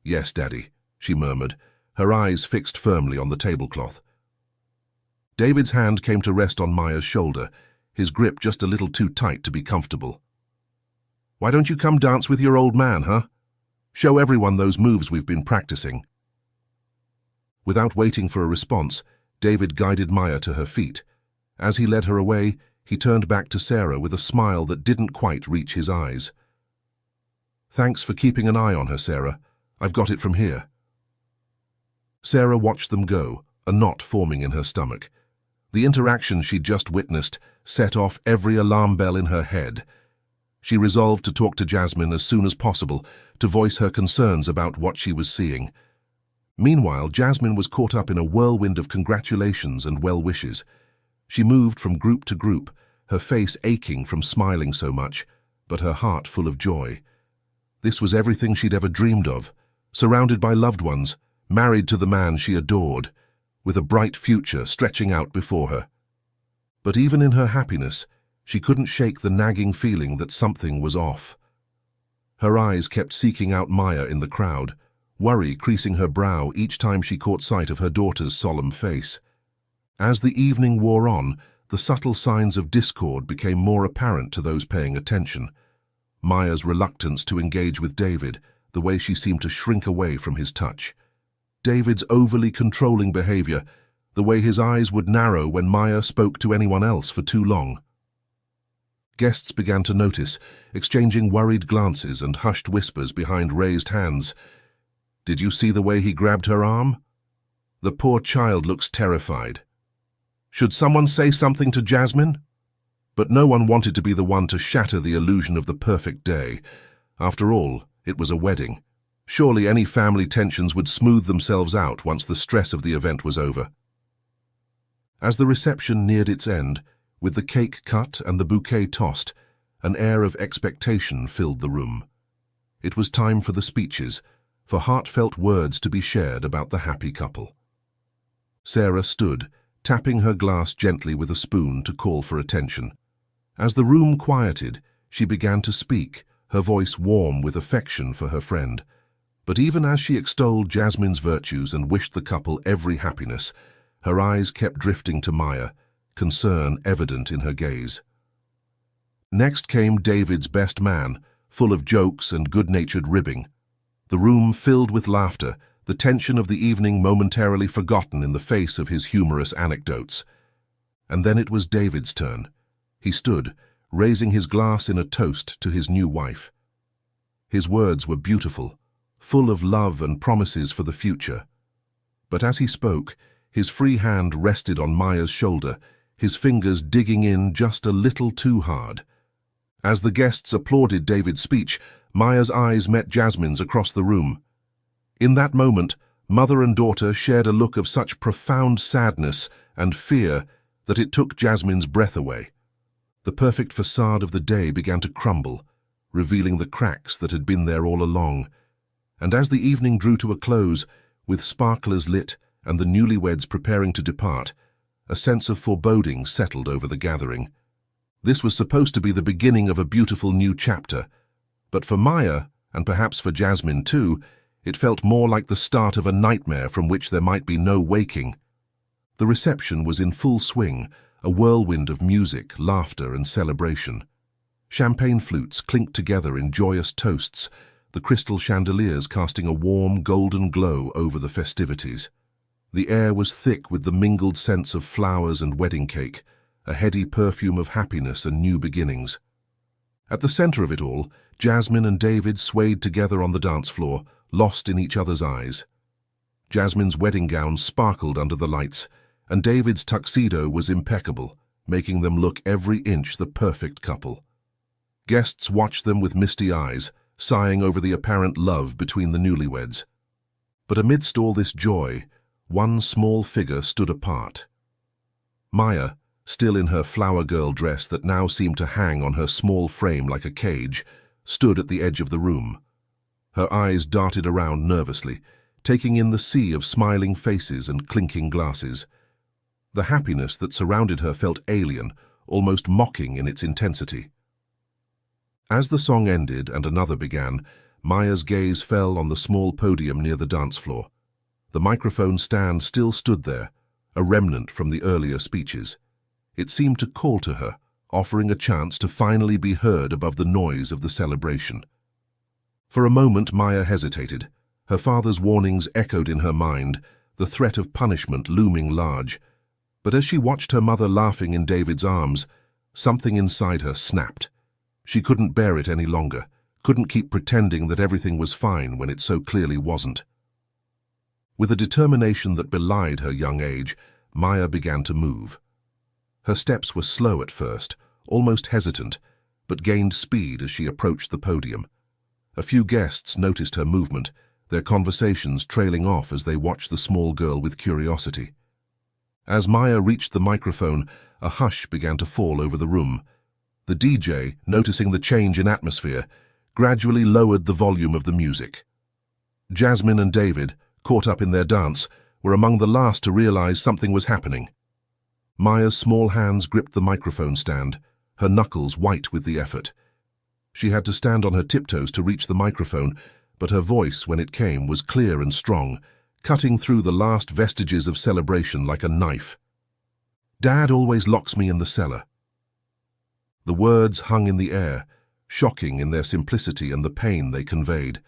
"Yes, Daddy," she murmured, her eyes fixed firmly on the tablecloth. David's hand came to rest on Maya's shoulder, his grip just a little too tight to be comfortable. "Why don't you come dance with your old man, huh? Show everyone those moves we've been practicing." Without waiting for a response, David guided Maya to her feet. As he led her away, he turned back to Sarah with a smile that didn't quite reach his eyes. "Thanks for keeping an eye on her, Sarah. I've got it from here." Sarah watched them go, a knot forming in her stomach. The interaction she'd just witnessed set off every alarm bell in her head. She resolved to talk to Jasmine as soon as possible, to voice her concerns about what she was seeing. Meanwhile, Jasmine was caught up in a whirlwind of congratulations and well wishes. She moved from group to group, her face aching from smiling so much, but her heart full of joy. This was everything she'd ever dreamed of, surrounded by loved ones, married to the man she adored, with a bright future stretching out before her. But even in her happiness, she couldn't shake the nagging feeling that something was off. Her eyes kept seeking out Maya in the crowd, worry creasing her brow each time she caught sight of her daughter's solemn face. As the evening wore on, the subtle signs of discord became more apparent to those paying attention. Maya's reluctance to engage with David, the way she seemed to shrink away from his touch. David's overly controlling behavior, the way his eyes would narrow when Maya spoke to anyone else for too long. Guests began to notice, exchanging worried glances and hushed whispers behind raised hands. "Did you see the way he grabbed her arm? The poor child looks terrified. Should someone say something to Jasmine?" But no one wanted to be the one to shatter the illusion of the perfect day. After all, it was a wedding. Surely any family tensions would smooth themselves out once the stress of the event was over. As the reception neared its end, with the cake cut and the bouquet tossed, an air of expectation filled the room. It was time for the speeches, for heartfelt words to be shared about the happy couple. Sarah stood, tapping her glass gently with a spoon to call for attention. As the room quieted, she began to speak, her voice warm with affection for her friend. But even as she extolled Jasmine's virtues and wished the couple every happiness, her eyes kept drifting to Maya, concern evident in her gaze. Next came David's best man, full of jokes and good-natured ribbing. The room filled with laughter, the tension of the evening momentarily forgotten in the face of his humorous anecdotes. And then it was David's turn. He stood, raising his glass in a toast to his new wife. His words were beautiful, full of love and promises for the future. But as he spoke, his free hand rested on Maya's shoulder, his fingers digging in just a little too hard. As the guests applauded David's speech, Maya's eyes met Jasmine's across the room. In that moment, mother and daughter shared a look of such profound sadness and fear that it took Jasmine's breath away. The perfect facade of the day began to crumble, revealing the cracks that had been there all along. And as the evening drew to a close, with sparklers lit and the newlyweds preparing to depart, a sense of foreboding settled over the gathering. This was supposed to be the beginning of a beautiful new chapter, but for Maya, and perhaps for Jasmine too, it felt more like the start of a nightmare from which there might be no waking. The reception was in full swing, a whirlwind of music, laughter, and celebration. Champagne flutes clinked together in joyous toasts, the crystal chandeliers casting a warm, golden glow over the festivities. The air was thick with the mingled scents of flowers and wedding cake, a heady perfume of happiness and new beginnings. At the center of it all, Jasmine and David swayed together on the dance floor, lost in each other's eyes. Jasmine's wedding gown sparkled under the lights, and David's tuxedo was impeccable, making them look every inch the perfect couple. Guests watched them with misty eyes, sighing over the apparent love between the newlyweds. But amidst all this joy, one small figure stood apart. Maya, still in her flower girl dress that now seemed to hang on her small frame like a cage, stood at the edge of the room. Her eyes darted around nervously, taking in the sea of smiling faces and clinking glasses. The happiness that surrounded her felt alien, almost mocking in its intensity. As the song ended and another began, Maya's gaze fell on the small podium near the dance floor. The microphone stand still stood there, a remnant from the earlier speeches. It seemed to call to her, offering a chance to finally be heard above the noise of the celebration. For a moment Maya hesitated. Her father's warnings echoed in her mind, the threat of punishment looming large. But as she watched her mother laughing in David's arms, something inside her snapped. She couldn't bear it any longer, couldn't keep pretending that everything was fine when it so clearly wasn't. With a determination that belied her young age, Maya began to move. Her steps were slow at first, almost hesitant, but gained speed as she approached the podium. A few guests noticed her movement, their conversations trailing off as they watched the small girl with curiosity. As Maya reached the microphone, a hush began to fall over the room. The DJ, noticing the change in atmosphere, gradually lowered the volume of the music. Jasmine and David, caught up in their dance, were among the last to realize something was happening. Maya's small hands gripped the microphone stand, her knuckles white with the effort. She had to stand on her tiptoes to reach the microphone, but her voice, when it came, was clear and strong, cutting through the last vestiges of celebration like a knife. Dad always locks me in the cellar. The words hung in the air, shocking in their simplicity and the pain they conveyed.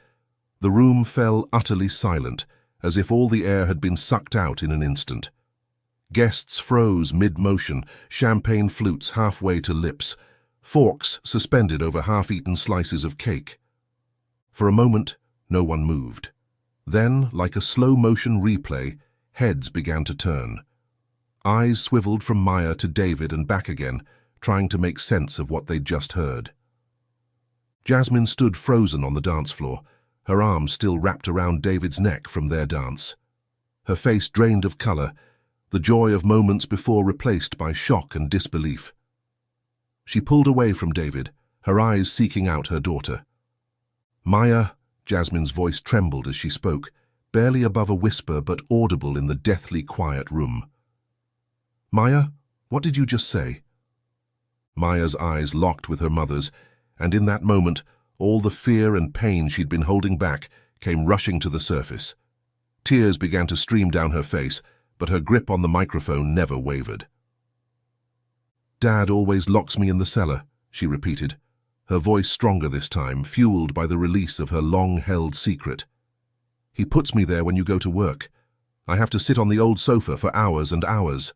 The room fell utterly silent, as if all the air had been sucked out in an instant. Guests froze mid-motion, champagne flutes halfway to lips, forks suspended over half-eaten slices of cake. For a moment, no one moved. Then, like a slow-motion replay, heads began to turn. Eyes swiveled from Maya to David and back again, trying to make sense of what they'd just heard. Jasmine stood frozen on the dance floor, her arms still wrapped around David's neck from their dance. Her face drained of color, the joy of moments before replaced by shock and disbelief. She pulled away from David, her eyes seeking out her daughter. "Maya," Jasmine's voice trembled as she spoke, barely above a whisper but audible in the deathly quiet room. "Maya, what did you just say?" Maya's eyes locked with her mother's, and in that moment, all the fear and pain she'd been holding back came rushing to the surface. Tears began to stream down her face, but her grip on the microphone never wavered. "Dad always locks me in the cellar," she repeated, her voice stronger this time, fueled by the release of her long-held secret. "He puts me there when you go to work. I have to sit on the old sofa for hours and hours."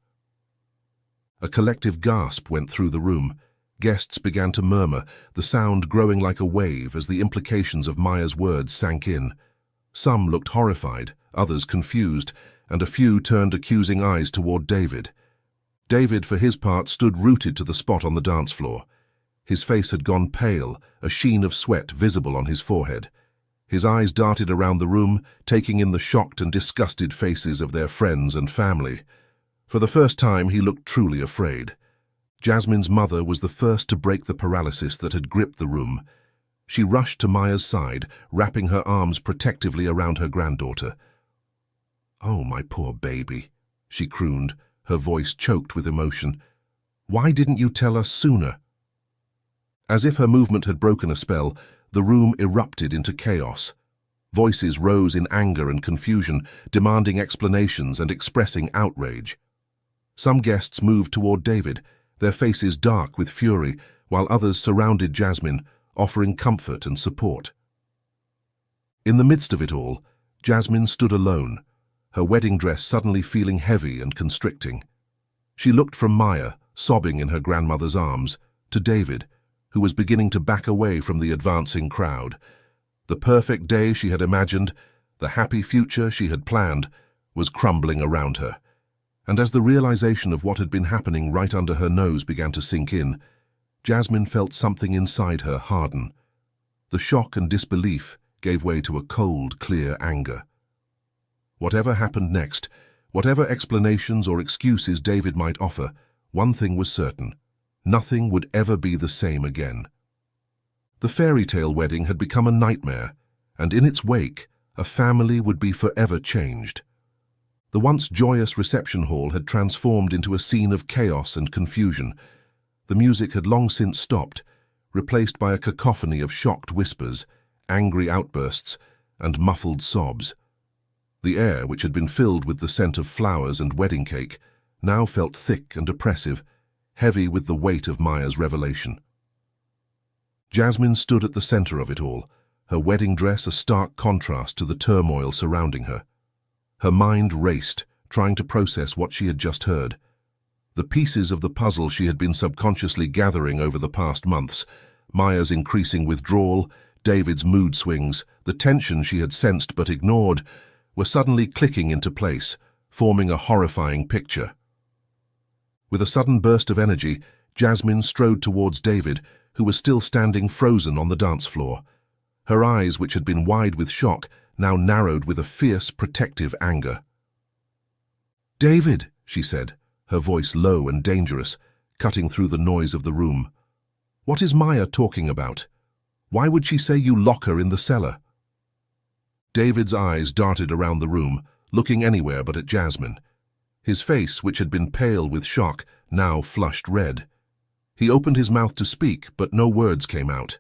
A collective gasp went through the room. Guests began to murmur, the sound growing like a wave as the implications of Maya's words sank in. Some looked horrified, others confused, and a few turned accusing eyes toward David. David, for his part, stood rooted to the spot on the dance floor. His face had gone pale, a sheen of sweat visible on his forehead. His eyes darted around the room, taking in the shocked and disgusted faces of their friends and family. For the first time, he looked truly afraid. Jasmine's mother was the first to break the paralysis that had gripped the room. She rushed to Maya's side, wrapping her arms protectively around her granddaughter. "Oh, my poor baby," she crooned, her voice choked with emotion. "Why didn't you tell us sooner?" As if her movement had broken a spell, the room erupted into chaos. Voices rose in anger and confusion, demanding explanations and expressing outrage. Some guests moved toward David, their faces dark with fury, while others surrounded Jasmine, offering comfort and support. In the midst of it all, Jasmine stood alone, her wedding dress suddenly feeling heavy and constricting. She looked from Maya, sobbing in her grandmother's arms, to David, who was beginning to back away from the advancing crowd. The perfect day she had imagined, the happy future she had planned, was crumbling around her. And as the realization of what had been happening right under her nose began to sink in, Jasmine felt something inside her harden. The shock and disbelief gave way to a cold, clear anger. Whatever happened next, whatever explanations or excuses David might offer, one thing was certain: nothing would ever be the same again. The fairy tale wedding had become a nightmare, and in its wake, a family would be forever changed. The once joyous reception hall had transformed into a scene of chaos and confusion. The music had long since stopped, replaced by a cacophony of shocked whispers, angry outbursts, and muffled sobs. The air, which had been filled with the scent of flowers and wedding cake, now felt thick and oppressive, heavy with the weight of Maya's revelation. Jasmine stood at the center of it all, her wedding dress a stark contrast to the turmoil surrounding her. Her mind raced, trying to process what she had just heard. The pieces of the puzzle she had been subconsciously gathering over the past months, Maya's increasing withdrawal, David's mood swings, the tension she had sensed but ignored, were suddenly clicking into place, forming a horrifying picture. With a sudden burst of energy, Jasmine strode towards David, who was still standing frozen on the dance floor. Her eyes, which had been wide with shock, now narrowed with a fierce, protective anger. "David," she said, her voice low and dangerous, cutting through the noise of the room. "What is Maya talking about? Why would she say you lock her in the cellar?" David's eyes darted around the room, looking anywhere but at Jasmine. His face, which had been pale with shock, now flushed red. He opened his mouth to speak, but no words came out.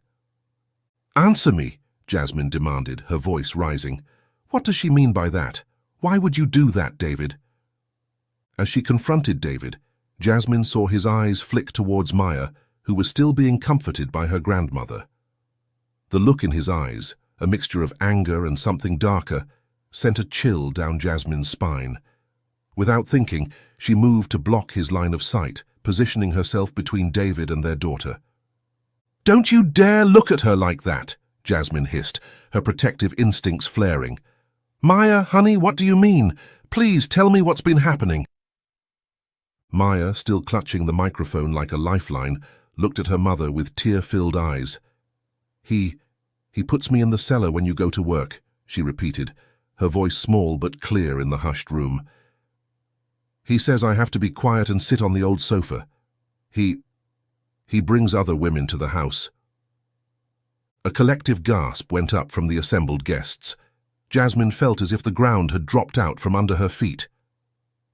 "Answer me," Jasmine demanded, her voice rising. "What does she mean by that? Why would you do that, David?" As she confronted David, Jasmine saw his eyes flick towards Maya, who was still being comforted by her grandmother. The look in his eyes, a mixture of anger and something darker, sent a chill down Jasmine's spine. Without thinking, she moved to block his line of sight, positioning herself between David and their daughter. "Don't you dare look at her like that," Jasmine hissed, her protective instincts flaring. "Maya, honey, what do you mean? Please tell me what's been happening." Maya, still clutching the microphone like a lifeline, looked at her mother with tear-filled eyes. He puts me in the cellar when you go to work," she repeated, her voice small but clear in the hushed room. "He says I have to be quiet and sit on the old sofa. He brings other women to the house." A collective gasp went up from the assembled guests. Jasmine felt as if the ground had dropped out from under her feet.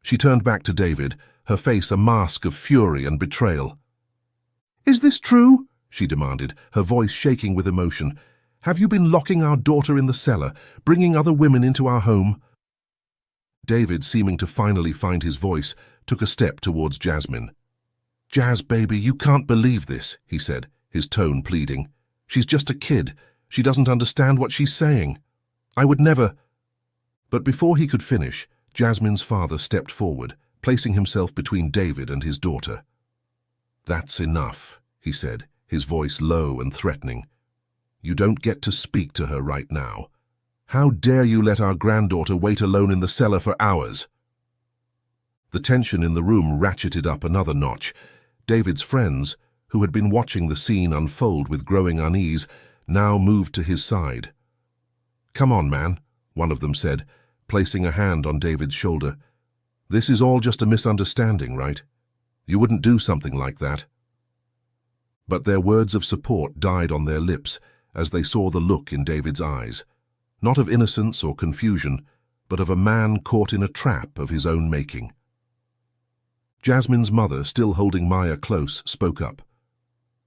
She turned back to David, her face a mask of fury and betrayal. "Is this true?" she demanded, her voice shaking with emotion. "Have you been locking our daughter in the cellar, bringing other women into our home?" David, seeming to finally find his voice, took a step towards Jasmine. "Jazz, baby, you can't believe this," he said, his tone pleading. "She's just a kid. She doesn't understand what she's saying. I would never—" But before he could finish, Jasmine's father stepped forward, placing himself between David and his daughter. "That's enough," he said, his voice low and threatening. "You don't get to speak to her right now. How dare you let our granddaughter wait alone in the cellar for hours?" The tension in the room ratcheted up another notch. David's friends, who had been watching the scene unfold with growing unease, now moved to his side. "Come on, man," one of them said, placing a hand on David's shoulder. "This is all just a misunderstanding, right? You wouldn't do something like that." But their words of support died on their lips as they saw the look in David's eyes, not of innocence or confusion, but of a man caught in a trap of his own making. Jasmine's mother, still holding Maya close, spoke up.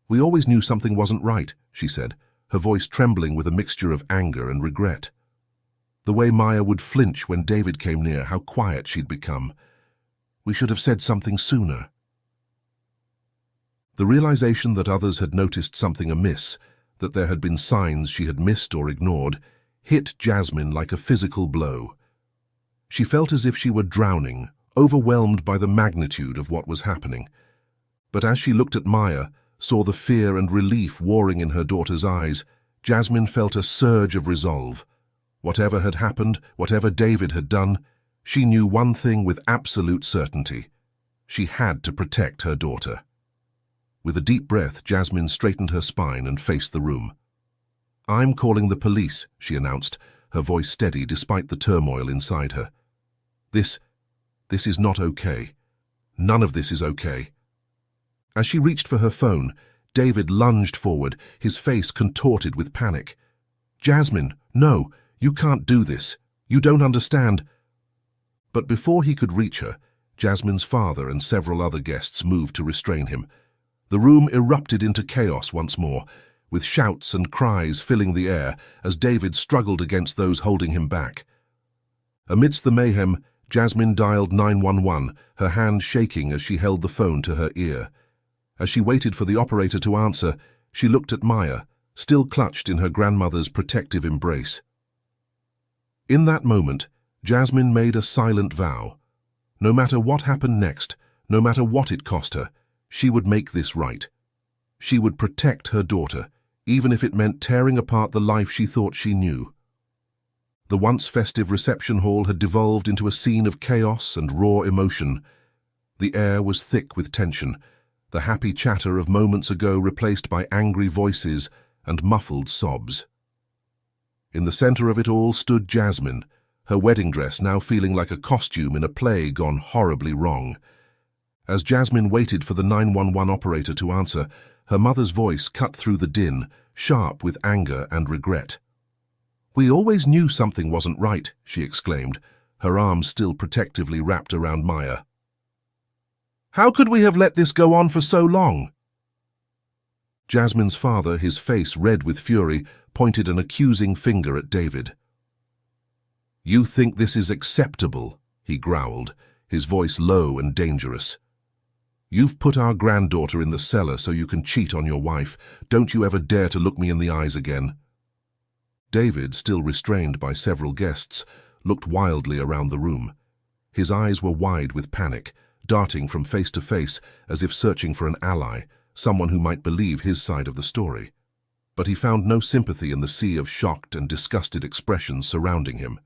"We always knew something wasn't right," she said, her voice trembling with a mixture of anger and regret. The way Maya would flinch when David came near, how quiet she'd become. "We should have said something sooner." The realization that others had noticed something amiss, that there had been signs she had missed or ignored, hit Jasmine like a physical blow. She felt as if she were drowning, overwhelmed by the magnitude of what was happening. But as she looked at Maya, saw the fear and relief warring in her daughter's eyes, Jasmine felt a surge of resolve. Whatever had happened, whatever David had done, she knew one thing with absolute certainty. She had to protect her daughter. With a deep breath, Jasmine straightened her spine and faced the room. "I'm calling the police," she announced, her voice steady despite the turmoil inside her. This is not okay. None of this is okay." As she reached for her phone, David lunged forward, his face contorted with panic. "Jasmine, no, you can't do this. You don't understand." But before he could reach her, Jasmine's father and several other guests moved to restrain him. The room erupted into chaos once more, with shouts and cries filling the air as David struggled against those holding him back. Amidst the mayhem, Jasmine dialed 911, her hand shaking as she held the phone to her ear. As she waited for the operator to answer, she looked at Maya, still clutched in her grandmother's protective embrace. In that moment, Jasmine made a silent vow. No matter what happened next, no matter what it cost her, she would make this right. She would protect her daughter, even if it meant tearing apart the life she thought she knew. The once festive reception hall had devolved into a scene of chaos and raw emotion. The air was thick with tension, the happy chatter of moments ago replaced by angry voices and muffled sobs. In the center of it all stood Jasmine, her wedding dress now feeling like a costume in a play gone horribly wrong. As Jasmine waited for the 911 operator to answer, her mother's voice cut through the din, sharp with anger and regret. "We always knew something wasn't right," she exclaimed, her arms still protectively wrapped around Maya. "How could we have let this go on for so long?" Jasmine's father, his face red with fury, pointed an accusing finger at David. "You think this is acceptable?" he growled, his voice low and dangerous. You've put our granddaughter in the cellar so you can cheat on your wife. Don't you ever dare to look me in the eyes again." David, still restrained by several guests, looked wildly around the room. His eyes were wide with panic, darting from face to face as if searching for an ally, someone who might believe his side of the story. But he found no sympathy in the sea of shocked and disgusted expressions surrounding him.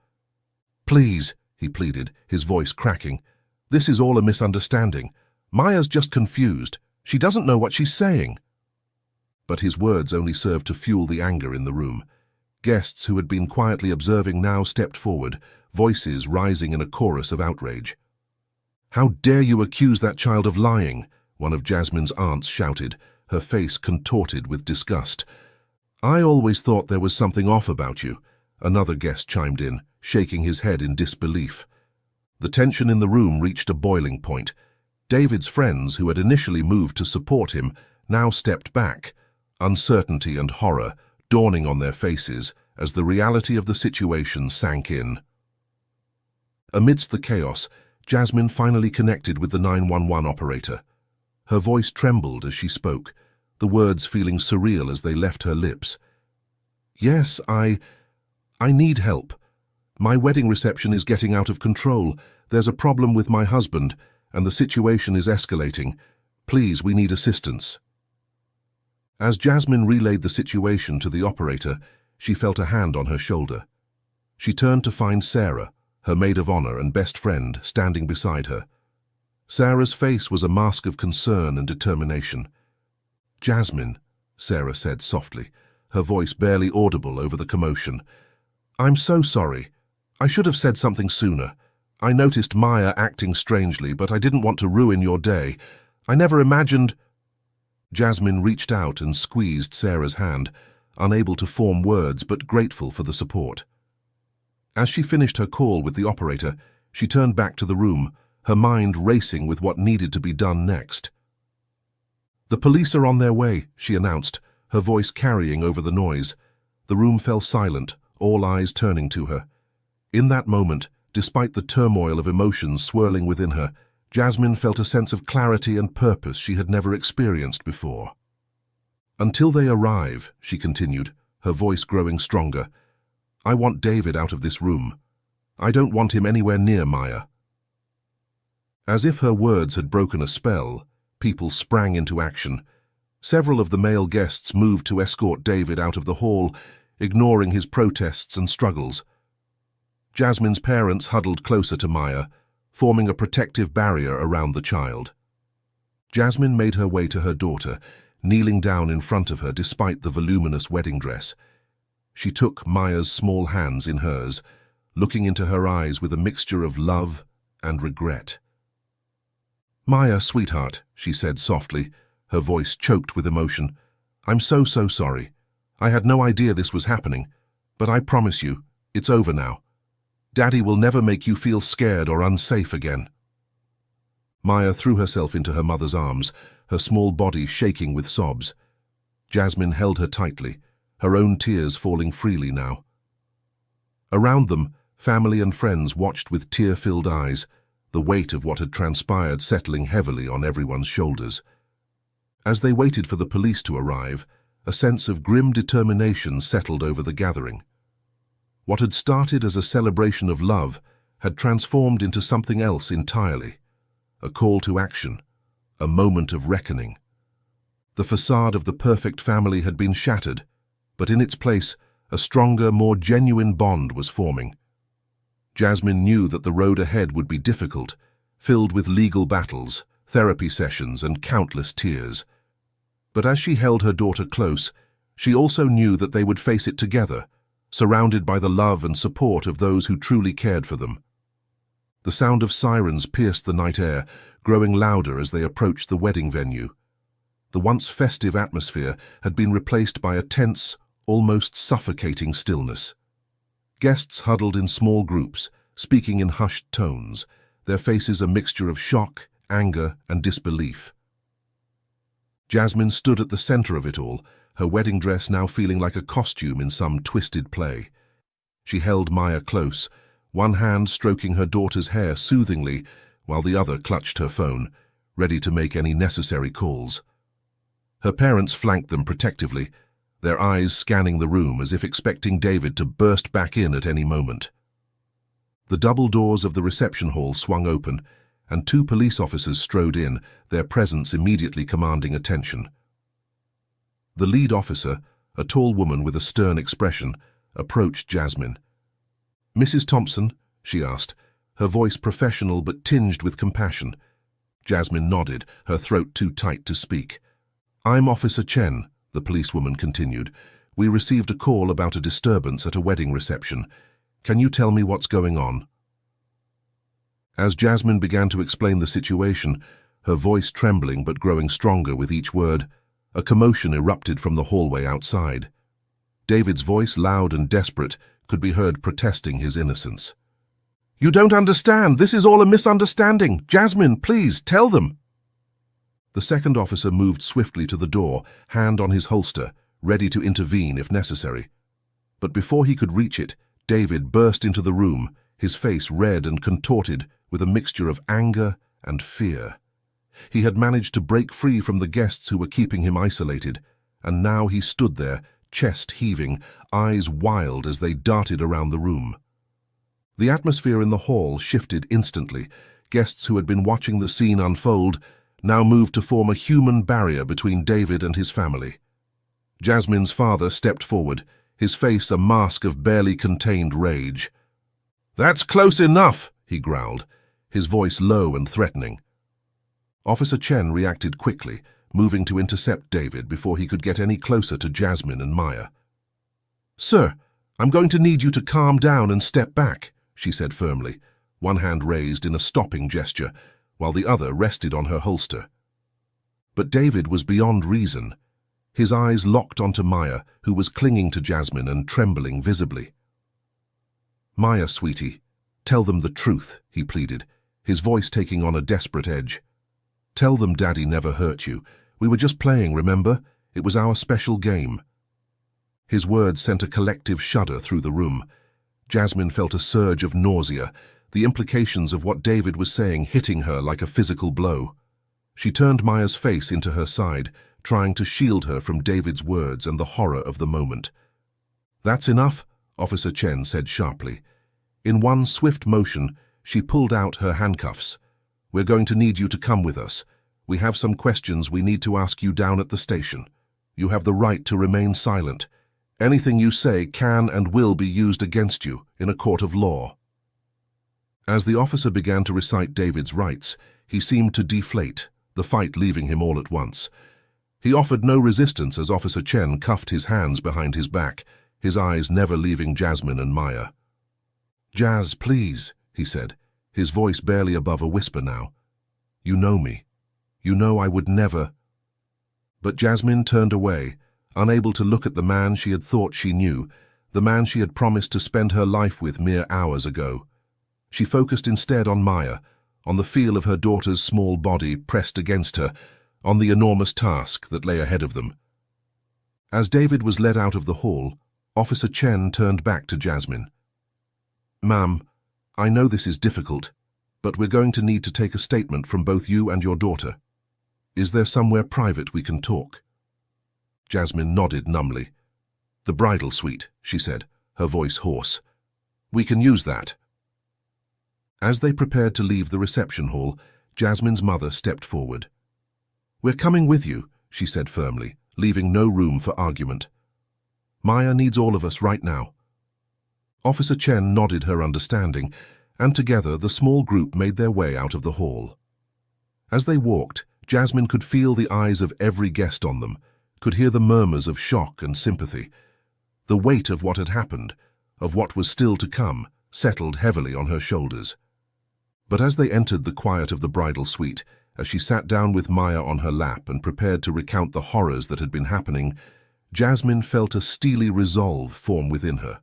"Please," he pleaded, his voice cracking, "this is all a misunderstanding. Maya's just confused. She doesn't know what she's saying." But his words only served to fuel the anger in the room. Guests who had been quietly observing now stepped forward, voices rising in a chorus of outrage. "How dare you accuse that child of lying?" one of Jasmine's aunts shouted, her face contorted with disgust. "I always thought there was something off about you," another guest chimed in, shaking his head in disbelief. The tension in the room reached a boiling point. David's friends, who had initially moved to support him, now stepped back, uncertainty and horror dawning on their faces as the reality of the situation sank in. Amidst the chaos, Jasmine finally connected with the 911 operator. Her voice trembled as she spoke, the words feeling surreal as they left her lips. "Yes, I need help. My wedding reception is getting out of control. There's a problem with my husband, and the situation is escalating. Please, we need assistance." As Jasmine relayed the situation to the operator, she felt a hand on her shoulder. She turned to find Sarah, her maid of honor and best friend, standing beside her. Sarah's face was a mask of concern and determination. "Jasmine," Sarah said softly, her voice barely audible over the commotion, "I'm so sorry. I should have said something sooner. I noticed Maya acting strangely, but I didn't want to ruin your day. I never imagined—" Jasmine reached out and squeezed Sarah's hand, unable to form words but grateful for the support. As she finished her call with the operator, she turned back to the room, her mind racing with what needed to be done next. "The police are on their way," she announced, her voice carrying over the noise. The room fell silent, all eyes turning to her. In that moment, despite the turmoil of emotions swirling within her, Jasmine felt a sense of clarity and purpose she had never experienced before. "Until they arrive," she continued, her voice growing stronger, "I want David out of this room. I don't want him anywhere near Maya." As if her words had broken a spell, people sprang into action. Several of the male guests moved to escort David out of the hall, ignoring his protests and struggles. Jasmine's parents huddled closer to Maya, forming a protective barrier around the child. Jasmine made her way to her daughter, kneeling down in front of her despite the voluminous wedding dress. She took Maya's small hands in hers, looking into her eyes with a mixture of love and regret. "Maya, sweetheart," she said softly, her voice choked with emotion, "I'm so sorry. I had no idea this was happening, but I promise you, it's over now. Daddy will never make you feel scared or unsafe again." Maya threw herself into her mother's arms, her small body shaking with sobs. Jasmine held her tightly, her own tears falling freely now. Around them, family and friends watched with tear-filled eyes, the weight of what had transpired settling heavily on everyone's shoulders. As they waited for the police to arrive, a sense of grim determination settled over the gathering. What had started as a celebration of love had transformed into something else entirely, a call to action, a moment of reckoning. The facade of the perfect family had been shattered, but in its place, a stronger, more genuine bond was forming. Jasmine knew that the road ahead would be difficult, filled with legal battles, therapy sessions, and countless tears. But as she held her daughter close, she also knew that they would face it together, surrounded by the love and support of those who truly cared for them. The sound of sirens pierced the night air, growing louder as they approached the wedding venue. The once festive atmosphere had been replaced by a tense, almost suffocating stillness. Guests huddled in small groups, speaking in hushed tones, their faces a mixture of shock, anger, and disbelief. Jasmine stood at the center of it all, her wedding dress now feeling like a costume in some twisted play. She held Maya close, one hand stroking her daughter's hair soothingly, while the other clutched her phone, ready to make any necessary calls. Her parents flanked them protectively, their eyes scanning the room as if expecting David to burst back in at any moment. The double doors of the reception hall swung open, and 2 police officers strode in, their presence immediately commanding attention. The lead officer, a tall woman with a stern expression, approached Jasmine. "Mrs. Thompson?" she asked, her voice professional but tinged with compassion. Jasmine nodded, her throat too tight to speak. "I'm Officer Chen," the policewoman continued. "We received a call about a disturbance at a wedding reception. Can you tell me what's going on?" As Jasmine began to explain the situation, her voice trembling but growing stronger with each word, a commotion erupted from the hallway outside. David's voice, loud and desperate, could be heard protesting his innocence. "You don't understand. This is all a misunderstanding. Jasmine, please, tell them." The second officer moved swiftly to the door, hand on his holster, ready to intervene if necessary. But before he could reach it, David burst into the room, his face red and contorted with a mixture of anger and fear. He had managed to break free from the guests who were keeping him isolated, and now he stood there, chest heaving, eyes wild as they darted around the room. The atmosphere in the hall shifted instantly. Guests who had been watching the scene unfold now moved to form a human barrier between David and his family. Jasmine's father stepped forward, his face a mask of barely contained rage. "That's close enough," he growled, his voice low and threatening. Officer Chen reacted quickly, moving to intercept David before he could get any closer to Jasmine and Maya. "Sir, I'm going to need you to calm down and step back," she said firmly, one hand raised in a stopping gesture, while the other rested on her holster. But David was beyond reason. His eyes locked onto Maya, who was clinging to Jasmine and trembling visibly. "Maya, sweetie, tell them the truth," he pleaded, his voice taking on a desperate edge. "Tell them Daddy never hurt you. We were just playing, remember? It was our special game." His words sent a collective shudder through the room. Jasmine felt a surge of nausea, the implications of what David was saying hitting her like a physical blow. She turned Maya's face into her side, trying to shield her from David's words and the horror of the moment. "That's enough," Officer Chen said sharply. In one swift motion, she pulled out her handcuffs. "We're going to need you to come with us. We have some questions we need to ask you down at the station. You have the right to remain silent. Anything you say can and will be used against you in a court of law." As the officer began to recite David's rights, he seemed to deflate, the fight leaving him all at once. He offered no resistance as Officer Chen cuffed his hands behind his back, his eyes never leaving Jasmine and Maya. "Jazz, please," he said, his voice barely above a whisper now. "You know me. You know I would never—" But Jasmine turned away, unable to look at the man she had thought she knew, the man she had promised to spend her life with mere hours ago. She focused instead on Maya, on the feel of her daughter's small body pressed against her, on the enormous task that lay ahead of them. As David was led out of the hall, Officer Chen turned back to Jasmine. "Ma'am, I know this is difficult, but we're going to need to take a statement from both you and your daughter. Is there somewhere private we can talk?" Jasmine nodded numbly. "The bridal suite," she said, her voice hoarse. "We can use that." As they prepared to leave the reception hall, Jasmine's mother stepped forward. "We're coming with you," she said firmly, leaving no room for argument. "Maya needs all of us right now." Officer Chen nodded her understanding, and together the small group made their way out of the hall. As they walked, Jasmine could feel the eyes of every guest on them, could hear the murmurs of shock and sympathy. The weight of what had happened, of what was still to come, settled heavily on her shoulders. But as they entered the quiet of the bridal suite, as she sat down with Maya on her lap and prepared to recount the horrors that had been happening, Jasmine felt a steely resolve form within her.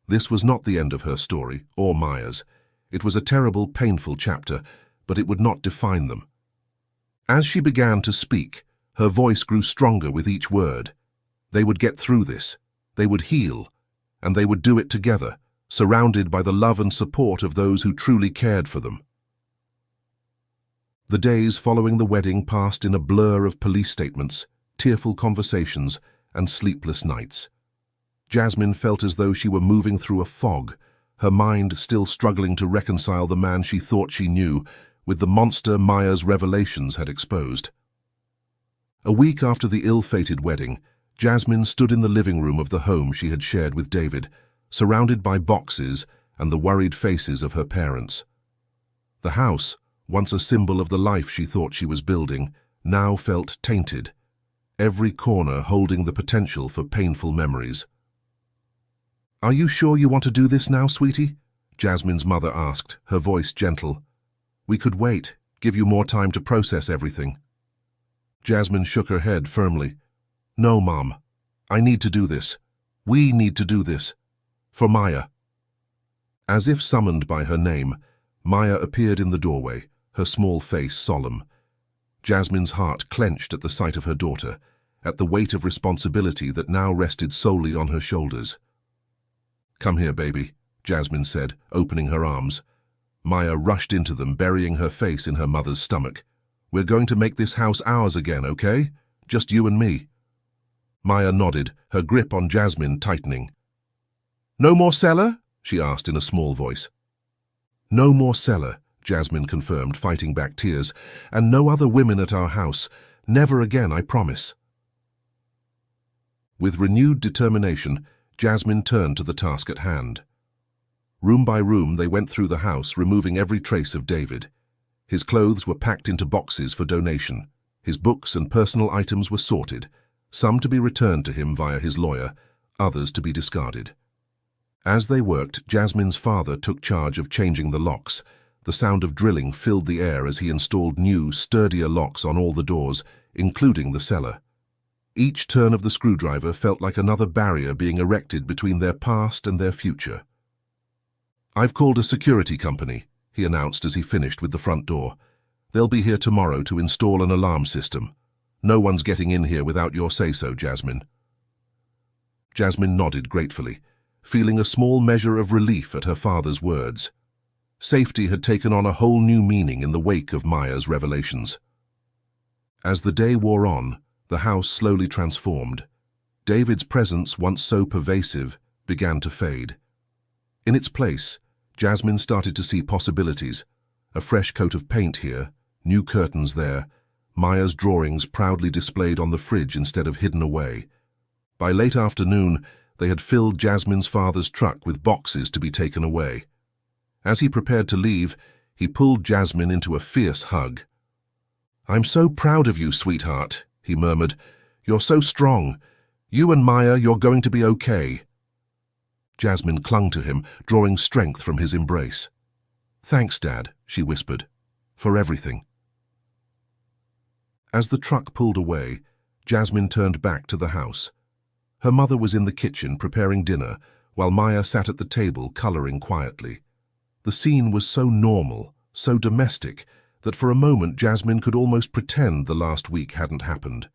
This was not the end of her story, or Maya's. It was a terrible, painful chapter, but it would not define them. As she began to speak, her voice grew stronger with each word. They would get through this. They would heal, and they would do it together, surrounded by the love and support of those who truly cared for them. The days following the wedding passed in a blur of police statements, tearful conversations, and sleepless nights. Jasmine felt as though she were moving through a fog, her mind still struggling to reconcile the man she thought she knew with the monster Maya's revelations had exposed. A week after the ill-fated wedding, Jasmine stood in the living room of the home she had shared with David, surrounded by boxes and the worried faces of her parents. The house, once a symbol of the life she thought she was building, now felt tainted, every corner holding the potential for painful memories. "Are you sure you want to do this now, sweetie?" Jasmine's mother asked, her voice gentle. "We could wait, give you more time to process everything." Jasmine shook her head firmly. "No, Mom. I need to do this. We need to do this. For Maya." As if summoned by her name, Maya appeared in the doorway, her small face solemn. Jasmine's heart clenched at the sight of her daughter, at the weight of responsibility that now rested solely on her shoulders. "Come here, baby," Jasmine said, opening her arms. Maya rushed into them, burying her face in her mother's stomach. "We're going to make this house ours again, okay? Just you and me." Maya nodded, her grip on Jasmine tightening. "No more Cellar?" she asked in a small voice. "No more Cellar," Jasmine confirmed, fighting back tears. "And no other women at our house. Never again, I promise." With renewed determination, Jasmine turned to the task at hand. Room by room, they went through the house, removing every trace of David. His clothes were packed into boxes for donation. His books and personal items were sorted, some to be returned to him via his lawyer, others to be discarded. As they worked, Jasmine's father took charge of changing the locks. The sound of drilling filled the air as he installed new, sturdier locks on all the doors, including the cellar. Each turn of the screwdriver felt like another barrier being erected between their past and their future. "I've called a security company," he announced as he finished with the front door. "They'll be here tomorrow to install an alarm system. No one's getting in here without your say-so, Jasmine." Jasmine nodded gratefully, feeling a small measure of relief at her father's words. Safety had taken on a whole new meaning in the wake of Maya's revelations. As the day wore on, the house slowly transformed. David's presence, once so pervasive, began to fade. In its place, Jasmine started to see possibilities. A fresh coat of paint here, new curtains there, Maya's drawings proudly displayed on the fridge instead of hidden away. By late afternoon, they had filled Jasmine's father's truck with boxes to be taken away. As he prepared to leave, he pulled Jasmine into a fierce hug. "I'm so proud of you, sweetheart," he murmured. "You're so strong. You and Maya, you're going to be okay." Jasmine clung to him, drawing strength from his embrace. "Thanks, Dad," she whispered, "for everything." As the truck pulled away, Jasmine turned back to the house. Her mother was in the kitchen preparing dinner, while Maya sat at the table coloring quietly. The scene was so normal, so domestic, that for a moment Jasmine could almost pretend the last week hadn't happened.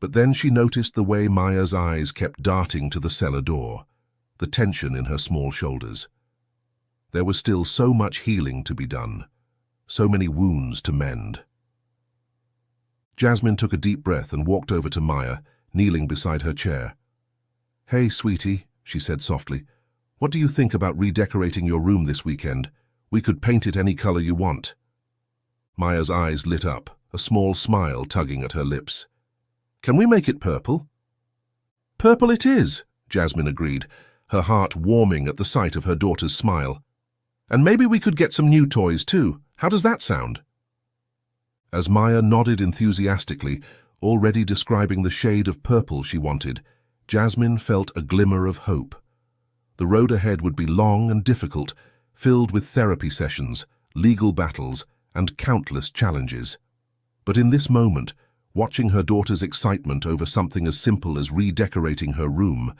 But then she noticed the way Maya's eyes kept darting to the cellar door, the tension in her small shoulders. There was still so much healing to be done, so many wounds to mend. Jasmine took a deep breath and walked over to Maya, kneeling beside her chair. "Hey, sweetie," she said softly. "What do you think about redecorating your room this weekend? We could paint it any color you want." Maya's eyes lit up, a small smile tugging at her lips. "Can we make it purple?" "Purple it is," Jasmine agreed, her heart warming at the sight of her daughter's smile. "And maybe we could get some new toys too. How does that sound?" As Maya nodded enthusiastically, already describing the shade of purple she wanted, Jasmine felt a glimmer of hope. The road ahead would be long and difficult, filled with therapy sessions, legal battles, and countless challenges. But in this moment, watching her daughter's excitement over something as simple as redecorating her room,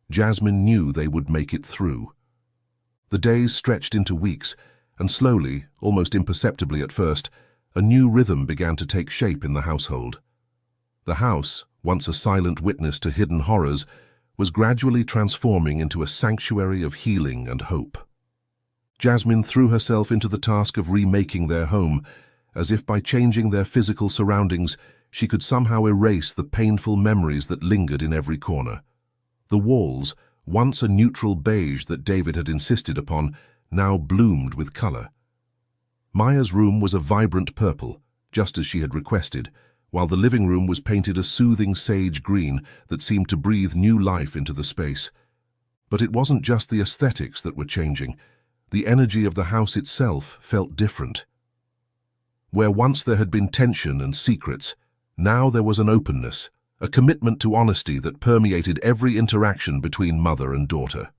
Jasmine knew they would make it through. The days stretched into weeks, and slowly, almost imperceptibly at first, a new rhythm began to take shape in the household. The house, once a silent witness to hidden horrors, was gradually transforming into a sanctuary of healing and hope. Jasmine threw herself into the task of remaking their home, as if by changing their physical surroundings, she could somehow erase the painful memories that lingered in every corner. The walls, once a neutral beige that David had insisted upon, now bloomed with color. Maya's room was a vibrant purple, just as she had requested, while the living room was painted a soothing sage green that seemed to breathe new life into the space. But it wasn't just the aesthetics that were changing. The energy of the house itself felt different. Where once there had been tension and secrets, now there was an openness, a commitment to honesty that permeated every interaction between mother and daughter.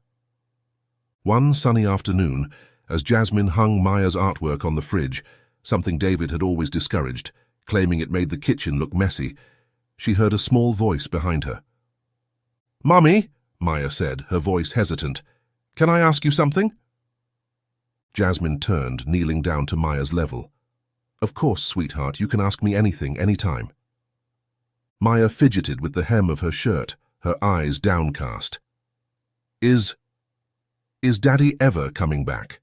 One sunny afternoon, as Jasmine hung Maya's artwork on the fridge, something David had always discouraged, claiming it made the kitchen look messy, she heard a small voice behind her. "Mummy," Maya said, her voice hesitant, "can I ask you something?" Jasmine turned, kneeling down to Maya's level. "Of course, sweetheart, you can ask me anything, anytime." Maya fidgeted with the hem of her shirt, her eyes downcast. Is Daddy ever coming back?"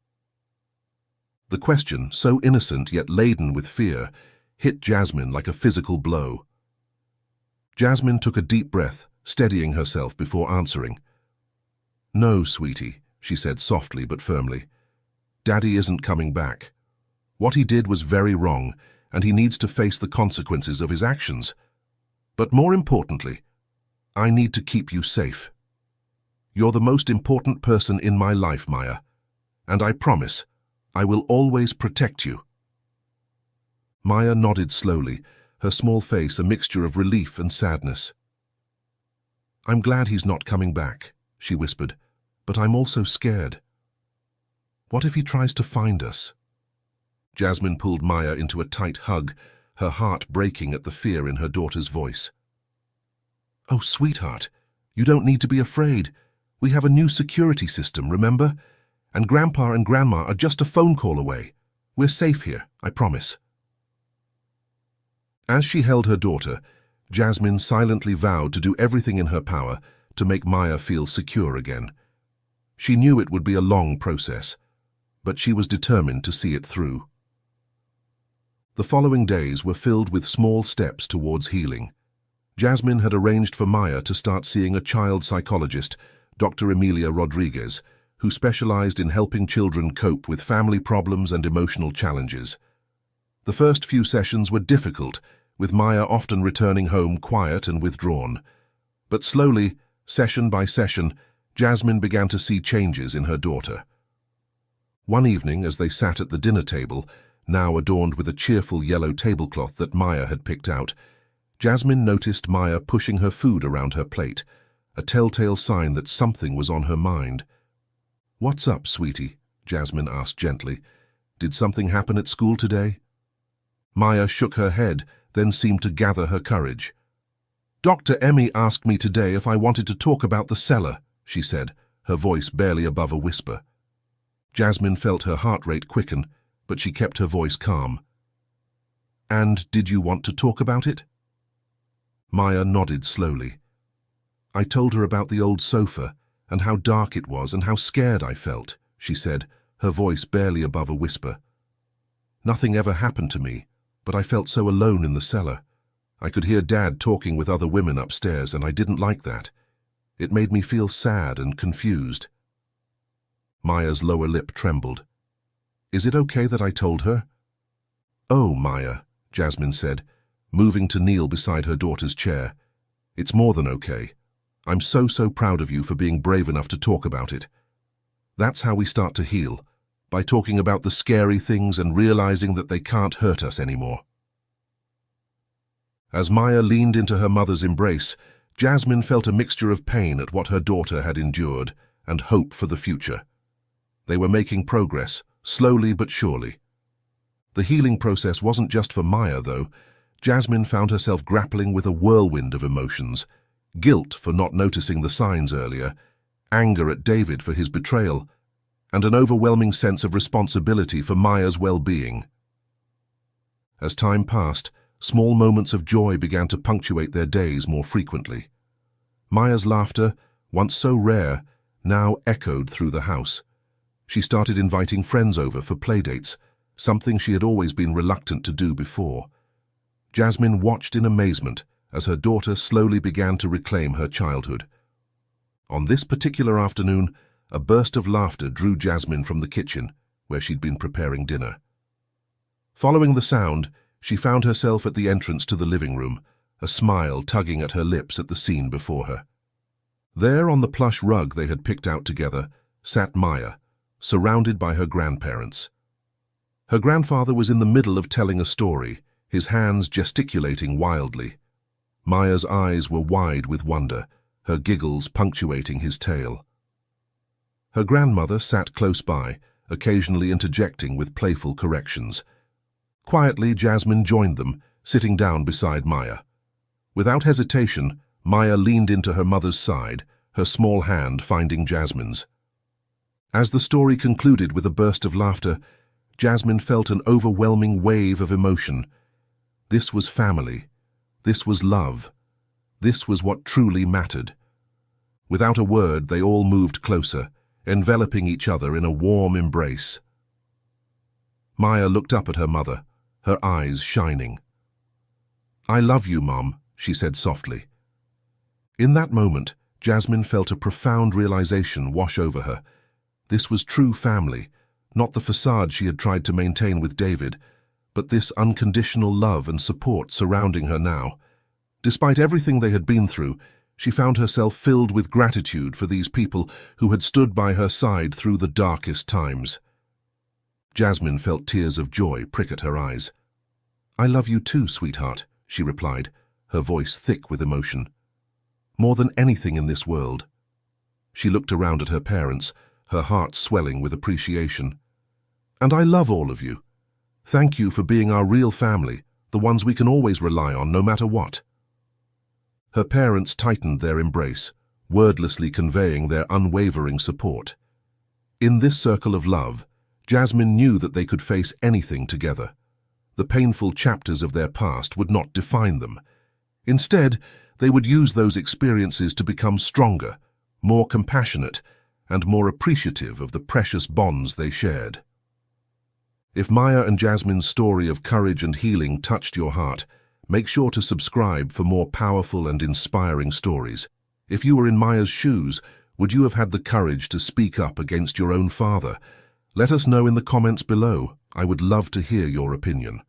The question, so innocent yet laden with fear, hit Jasmine like a physical blow. Jasmine took a deep breath, steadying herself before answering. "No, sweetie," she said softly but firmly. "Daddy isn't coming back. What he did was very wrong, and he needs to face the consequences of his actions. But more importantly, I need to keep you safe. You're the most important person in my life, Maya, and I promise I will always protect you." Maya nodded slowly, her small face a mixture of relief and sadness. "I'm glad he's not coming back," she whispered, "but I'm also scared. What if he tries to find us?" Jasmine pulled Maya into a tight hug, her heart breaking at the fear in her daughter's voice. "Oh, sweetheart, you don't need to be afraid. We have a new security system, remember? And Grandpa and Grandma are just a phone call away. We're safe here, I promise." As she held her daughter, Jasmine silently vowed to do everything in her power to make Maya feel secure again. She knew it would be a long process, but she was determined to see it through. The following days were filled with small steps towards healing. Jasmine had arranged for Maya to start seeing a child psychologist, Dr. Emilia Rodriguez, who specialized in helping children cope with family problems and emotional challenges. The first few sessions were difficult, with Maya often returning home quiet and withdrawn. But slowly, session by session, Jasmine began to see changes in her daughter. One evening, as they sat at the dinner table, now adorned with a cheerful yellow tablecloth that Maya had picked out, Jasmine noticed Maya pushing her food around her plate, a telltale sign that something was on her mind. "What's up, sweetie?" Jasmine asked gently. "Did something happen at school today?" Maya shook her head, then seemed to gather her courage. "Dr. Emmy asked me today if I wanted to talk about the cellar," she said, her voice barely above a whisper. Jasmine felt her heart rate quicken, but she kept her voice calm. "And did you want to talk about it?" Maya nodded slowly. "I told her about the old sofa, and how dark it was and how scared I felt," she said, her voice barely above a whisper. "Nothing ever happened to me, but I felt so alone in the cellar. I could hear Dad talking with other women upstairs, and I didn't like that. It made me feel sad and confused." Maya's lower lip trembled. "Is it okay that I told her?" "Oh, Maya," Jasmine said, moving to kneel beside her daughter's chair. "It's more than okay. I'm so proud of you for being brave enough to talk about it. That's how we start to heal, by talking about the scary things and realizing that they can't hurt us anymore." As Maya leaned into her mother's embrace, Jasmine felt a mixture of pain at what her daughter had endured and hope for the future. They were making progress, slowly but surely. The healing process wasn't just for Maya, though. Jasmine found herself grappling with a whirlwind of emotions: guilt for not noticing the signs earlier, anger at David for his betrayal, and an overwhelming sense of responsibility for Maya's well-being. As time passed, small moments of joy began to punctuate their days more frequently. Maya's laughter, once so rare, now echoed through the house. She started inviting friends over for playdates, something she had always been reluctant to do before. Jasmine watched in amazement as her daughter slowly began to reclaim her childhood. On this particular afternoon, a burst of laughter drew Jasmine from the kitchen, where she'd been preparing dinner. Following the sound, she found herself at the entrance to the living room, a smile tugging at her lips at the scene before her. There, on the plush rug they had picked out together, sat Maya, surrounded by her grandparents. Her grandfather was in the middle of telling a story, his hands gesticulating wildly. Maya's eyes were wide with wonder, her giggles punctuating his tale. Her grandmother sat close by, occasionally interjecting with playful corrections. Quietly, Jasmine joined them, sitting down beside Maya. Without hesitation, Maya leaned into her mother's side, her small hand finding Jasmine's. As the story concluded with a burst of laughter, Jasmine felt an overwhelming wave of emotion. This was family. This was love. This was what truly mattered. Without a word, they all moved closer, enveloping each other in a warm embrace. Maya looked up at her mother, her eyes shining. "I love you, Mom," she said softly. In that moment, Jasmine felt a profound realization wash over her. This was true family, not the facade she had tried to maintain with David, but this unconditional love and support surrounding her now. Despite everything they had been through, she found herself filled with gratitude for these people who had stood by her side through the darkest times. Jasmine felt tears of joy prick at her eyes. "I love you too, sweetheart," she replied, her voice thick with emotion. "More than anything in this world." She looked around at her parents, her heart swelling with appreciation. "And I love all of you. Thank you for being our real family, the ones we can always rely on no matter what." Her parents tightened their embrace, wordlessly conveying their unwavering support. In this circle of love, Jasmine knew that they could face anything together. The painful chapters of their past would not define them. Instead, they would use those experiences to become stronger, more compassionate, and more appreciative of the precious bonds they shared. If Maya and Jasmine's story of courage and healing touched your heart, make sure to subscribe for more powerful and inspiring stories. If you were in Maya's shoes, would you have had the courage to speak up against your own father? Let us know in the comments below. I would love to hear your opinion.